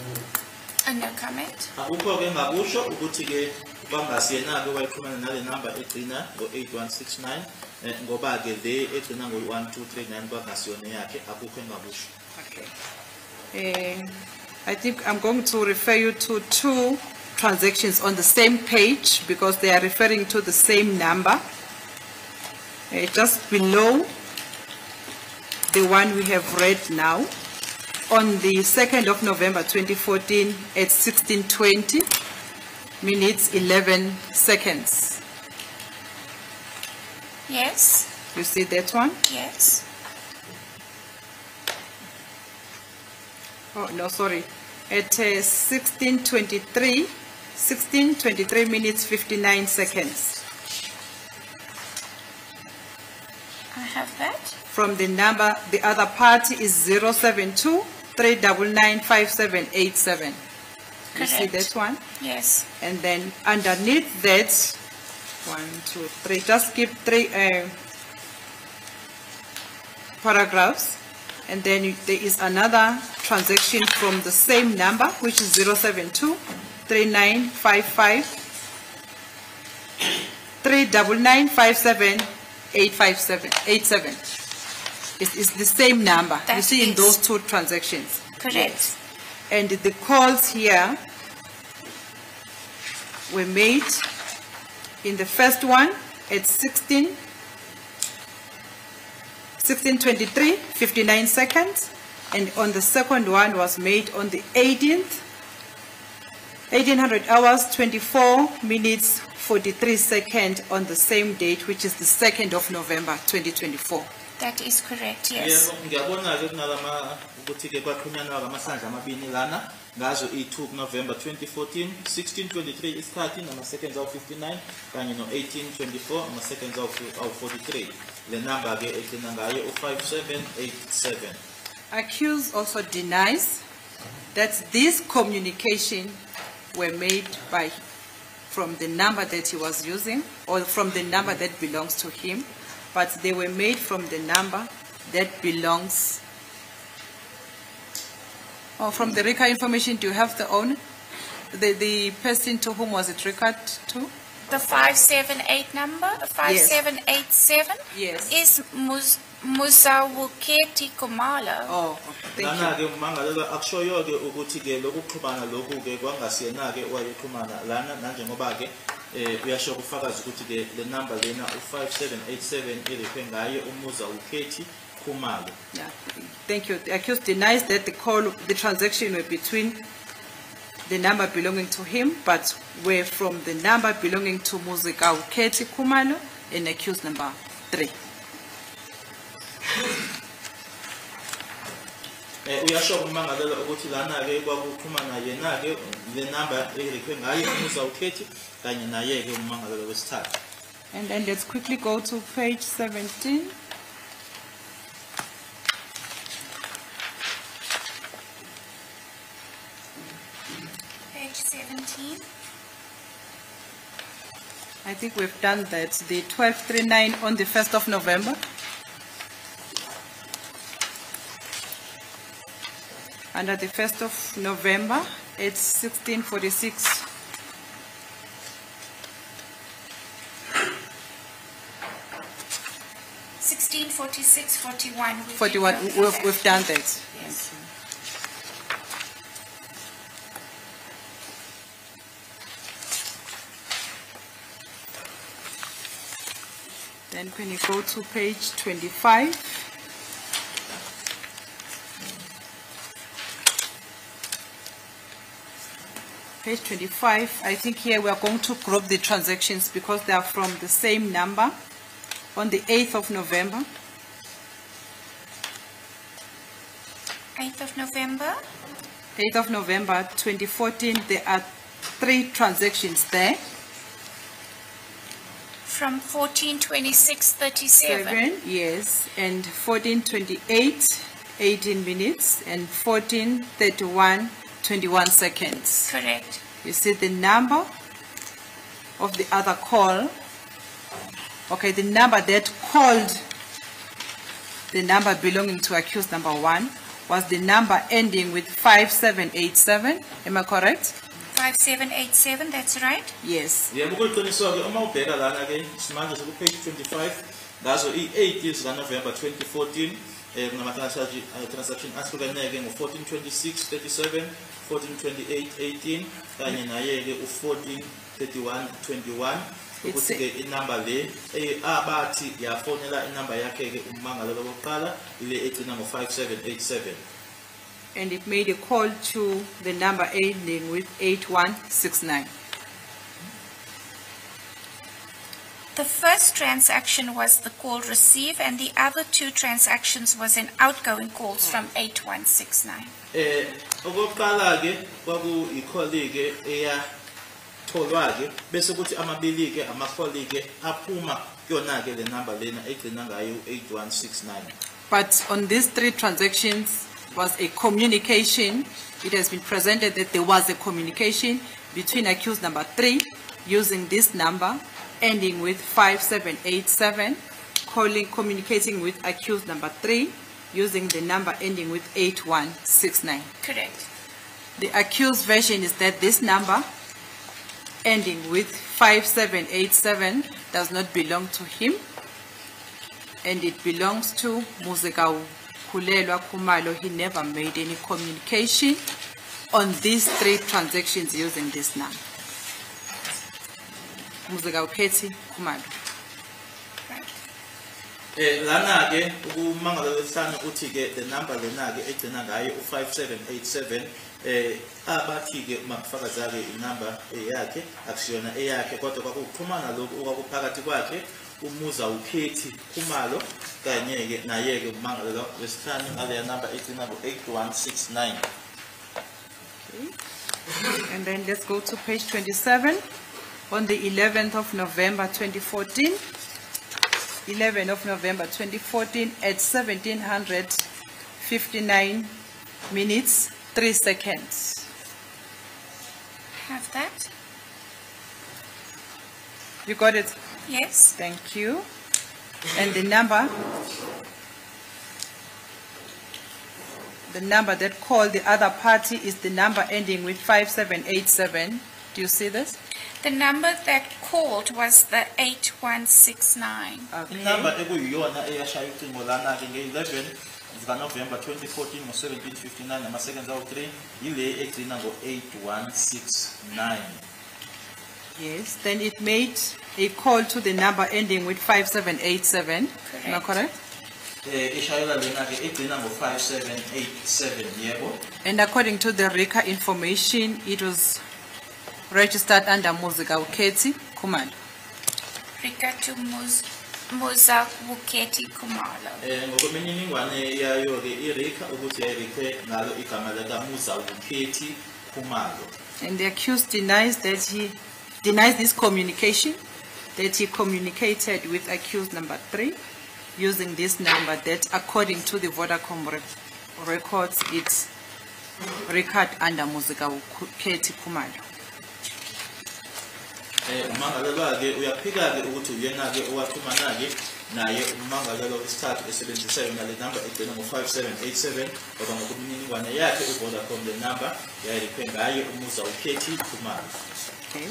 No comment. Akukho ke ngakusho ukuthi ke bangasiyena ke wayixhumana nale number egcina ngo-8169 ngoba ke le egcina ngo-1239 bangasiyona yakhe akukho engakusho. Okay. I think I'm going to refer you to two transactions on the same page because they are referring to the same number. Just below the one we have read now, on the 2nd of November 2014 at 16:20 minutes 11 seconds. Yes. You see that one? Yes. Oh, no, sorry. At 16:23 minutes 59 seconds. I have that. From the number, the other party is 072 399 5787. You see Correct. that one? Yes. And then underneath that, 1, 2, 3, just keep 3 paragraphs. And then there is another transaction from the same number, which is 072 3955 399 5787. It's the same number you That see in is those two transactions. Correct. And the calls here were made in the first one at 16:23, 59 seconds, and on the second one was made on the 1800 hours, 24 minutes, 43 seconds on the same date, which is the 2nd of November, 2024. That is correct. Yes. Yebo ngiyabona ke kunalama ukuthi ke kwaxhunyanwa ngamahlandla amabini lana ngazo i-2 November 2014 16:23 isikhathi nama-seconds awu-59 kanye no-18:24 ama-seconds awu-43 le number ke egcina ngayo u-5787. Accused also denies that this communication were made from the number that he was using or from the number that belongs to him, but they were made from the number that belongs. Oh, from the record information, do you have the owner? The person to whom was it recorded to? The 578 number, 5787, Yes. is Muzawuketi Kumalo. Oh, okay. Thank Lana you. ke mangalela akushoyo ke ukuthi ke lokuxhumana lokhu ke kwangasiyena ke wayeqhumana lana nanjengoba ke uyasho ukufakaza ukuthi ke le number lena u5787 irekwe ngaye umuza ukhethi Khumalo. Yeah, thank you. The accused denies that the transaction were between the number belonging to him, but were from the number belonging to Muzika Ukhethi Khumalo and accused number 3. Uyasho umangalela ukuthi lana ke kwakuxhumana yena ke le number irekwe ngaye umuza ukhethi kanye naye ke umangalela wesithathu. And then let's quickly go to page 17. Page 17. I think we've done that. The 1239 on the 1st of November. Under the 1st of November, it's 1646. We've done that. Yes. Then when you go to page 25, page 25, I think here we are going to group the transactions because they are from the same number. On the 8th of November. 8th of November? 8th of November 2014, there are 3 transactions there. From 14:26:37. Yes, and 14:28, 18 minutes, and 14:31, 21 seconds. Correct. You see the number of the other call. Okay, the number that called the number belonging to accused number 1 was the number ending with 5787. Am I correct? 5787, that's right. Yes. Yebo kuqiniswa ke uma ubheka lana ke simanje ku page 25 ngazo i8 ka November 2014 kunama transaction ahlukeneke ngo1426:37, 1428:18 kanye naye ke u1431:21 ukuthi ke inamba le abathi yafonela inamba yakhe ke umangalelo wokuqala ile egcina ngo5787. And it made a call to the number ending with 8169. The first transaction was the call receive, and the other 2 transactions was an outgoing calls from 8169. Okokuqala ke kwaku icolleague eya tholwa ke bese kuthi amabili ke amakholi ke aphuma kuyona ke le number lena egcina ngayo 8169. But on these 3 transactions was a communication. It has been presented that there was a communication between accused number 3 using this number ending with 5787, communicating with accused number 3 using the number ending with 8169. Correct. The accused version is that this number ending with 5787 does not belong to him, and it belongs to Muzika Khumalo. He never made any communication on these 3 transactions using this number. Muzika Khumalo. Lana ke ukumangala lesana uthi ke the number lena ke egcina ngayo u5787 abathi ke makufakaza ke inamba yakhe akusiyona eyakhe kodwa kwakuxhumana lokho okwakuphakathi kwakhe umuza ukhethi Khumalo kanye ke naye ke umangalo wesithani ngale number egcina ngo8169. And then let's go to page 27 on the 11th of November 2014. 11th of November 2014 at 17:59 minutes 3 seconds. Have that? You got it? Yes. Thank you. And the number that called the other party is the number ending with 5787. Do you see this? The number that called was the 8169. Okay. Number ekuyiyona eyashaya ucingo lana ke nge11 zika November 2014 ngo17:59 nama seconds awu3 ile egcina ngo8169. Yes, then it made a call to the number ending with 5787. Am I correct? ishayela lena ke igcina ngo5787 yebo. And according to the RICA information, it was registered under Muziga Uketi Kumalo. Rika to Muza Wuketi Kumalo. Ngokwemininingwane yayo ke iRICA ukuthi yayirikhe ngalo igama lika Muza Wuketi Kumalo. And the accused denies this communication, that he communicated with accused number 3 using this number that according to the Vodacom records it's record under Muziga Wuketi Kumalo. Umangalelwa ke uyaphika ke ukuthi uyena ke owaxhumana ke naye umangalelwa isithathu esebenzisa yona le number egcina ngo5787 kodwa ngokumininingwane yakhe uVodacom le number yayirikhe ngaye uMuza Wuketi Kumalo. Okay.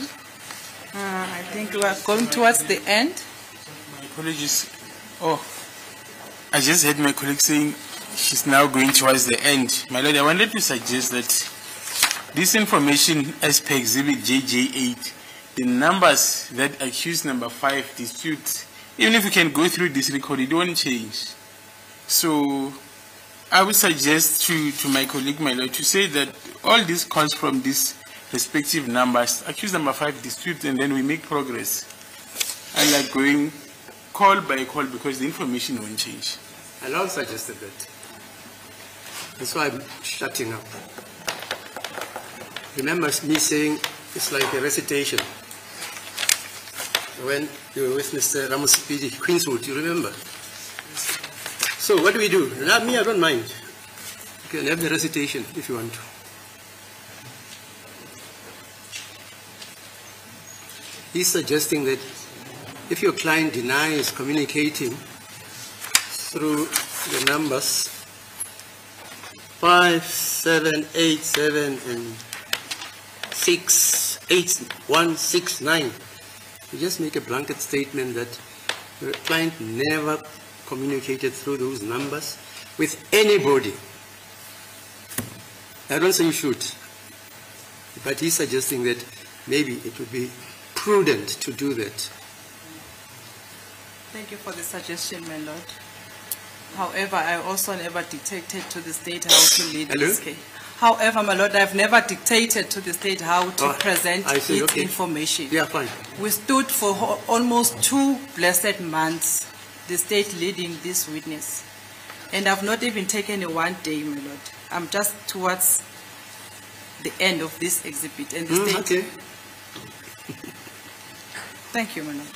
I think we are going towards the end. My apologies. Oh, I just heard my colleague saying she's now going towards the end. My lord, I wanted to suggest that this information as per exhibit JJ8, the numbers that accused number 5 disputes, even if we can go through this record, it won't change. So I would suggest to my colleague, my lord, to say that all these calls from these respective numbers, accused number 5 disputes, and then we make progress. And like going call by call because the information won't change. I also suggested that. That's why I'm shutting up. Remember me saying it's like a recitation. When you were with Mr. Ramusipidi, Queenswood, you remember? So what do we do? Not me, I don't mind. You can have the recitation if you want to. He's suggesting that if your client denies communicating through the numbers 5787 and 68169, you just make a blanket statement that the client never communicated through those numbers with anybody. I don't say you should, but he's suggesting that maybe it would be prudent to do that. Thank you for the suggestion, my lord. However, I also never dictated to the state how to lead this case. However, my lord, I've never dictated to the state how to present its information. Yeah, fine. We stood for almost 2 blessed months, the state leading this witness. And I've not even taken a 1 day, my lord. I'm just towards the end of this exhibit. And the state... Okay. Thank you, my lord.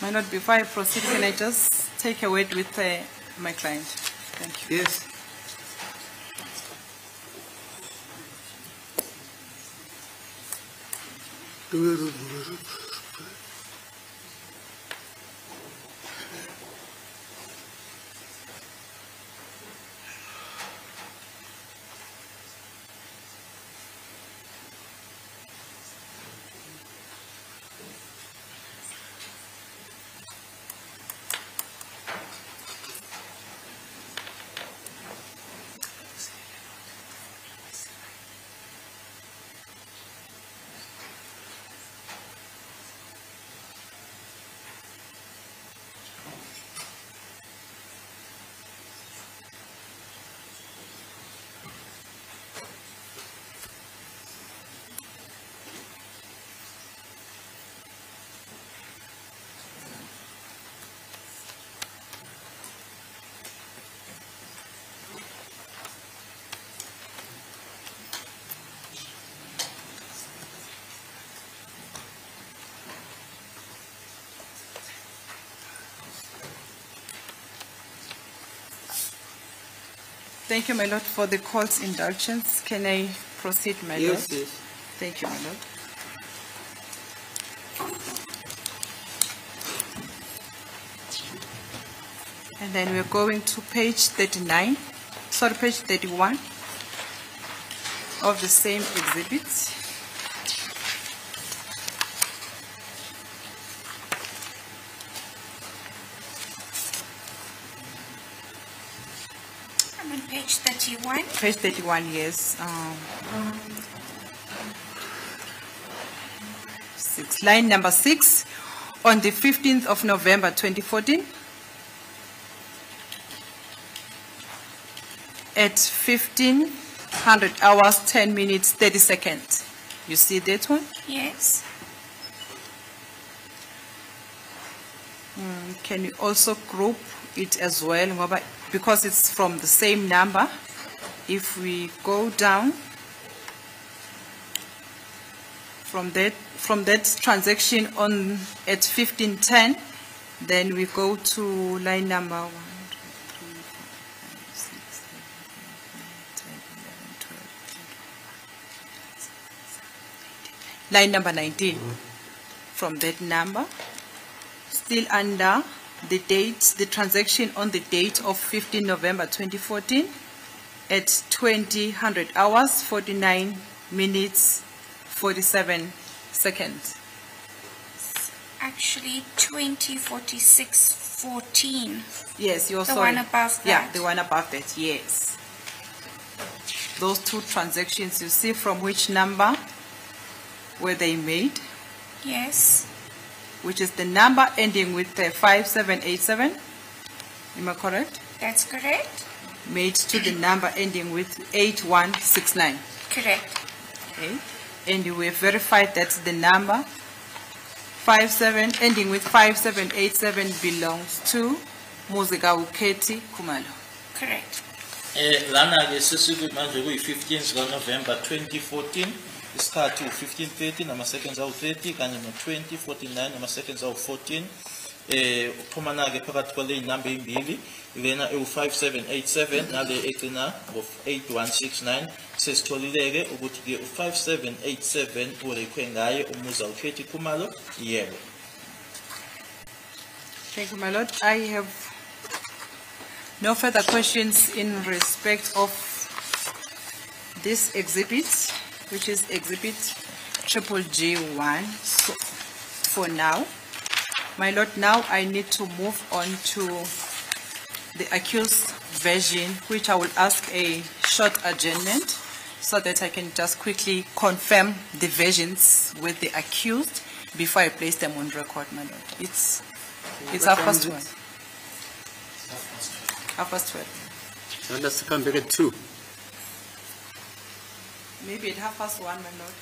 My lord, before I proceed, can I just take a word with my client? Thank you. Yes. Thank you, my lord, for the court's indulgence. Can I proceed, my lord? Yes, yes. Thank you, my lord. And then we're going to page 31 of the same exhibit. I'm on page 31. Page 31, yes. 6. Line number 6, on the 15th of November 2014, at 1500 hours, 10 minutes, 30 seconds. You see that one? Yes. Can you also group it as well, ngoba, because it's from the same number? If we go down from that transaction on at 1510, then we go to line number 1, 2, 3, 4, 5, 6, 7, 8, 9, 10, 11, 12, 13. Line number 19. From that number, still under the date, the transaction on the date of 15 November 2014 at 2000 hours, 49 minutes, 47 seconds. Actually, 204614. Yes, you're The sorry. one above Yeah, that. the one above that, yes. Those two transactions, you see from which number were they made, Yes. which is the number ending with 5787. Am I correct? That's correct. Made to the number ending with 8169. Correct. Okay. And we have verified that the number 57 ending with 5787 belongs to Muzika Uketi Kumalo. Correct. Lana ke sesimanje kuyi 15th November 2014, isikhathi u15:30 nama seconds awu30 kanye no20:49 nama seconds awu14. Uphumana ke phakathi kwale number ezimbili, lena u5787 nale egcina ngo8169. Sesitholileke ukuthi ke u5787 urekwe ngaye umuza ukhethi Khumalo. Yebo. Thank you, my Lord. I have no further questions in respect of this exhibit, which is exhibit G1 for now. My Lord, now I need to move on to the accused version, which I will ask a short adjournment so that I can just quickly confirm the versions with the accused before I place them on record, my Lord. It's 12:30. 12:30. So let's come back at 2. Maybe at 1:30, my Lord.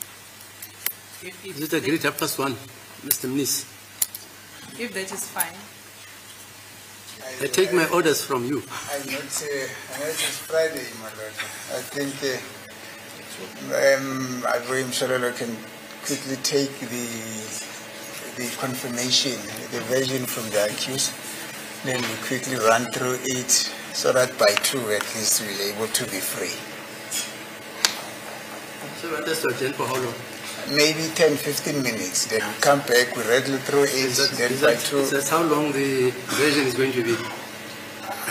If Is it agreed 1:30, Mr. Mnis? If that is fine. I take my orders from you. I not it's Friday, my Lord. I think Adv Mshololo can quickly take the confirmation, the version from the accused. Then we quickly run through it so that by 2 at least we're able to be free. So what does to attend for how long? Maybe 10-15 minutes. Then we come back, we regular through it, then by 2. That's how long the version is going to be?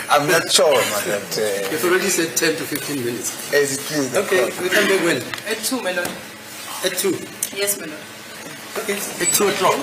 I'm not sure, my Lord. You've already said 10 to 15 minutes. As it please the Okay, court. we come back when? At 2, my Lord. At 2. Yes, my Lord. Okay, at 2 o'clock.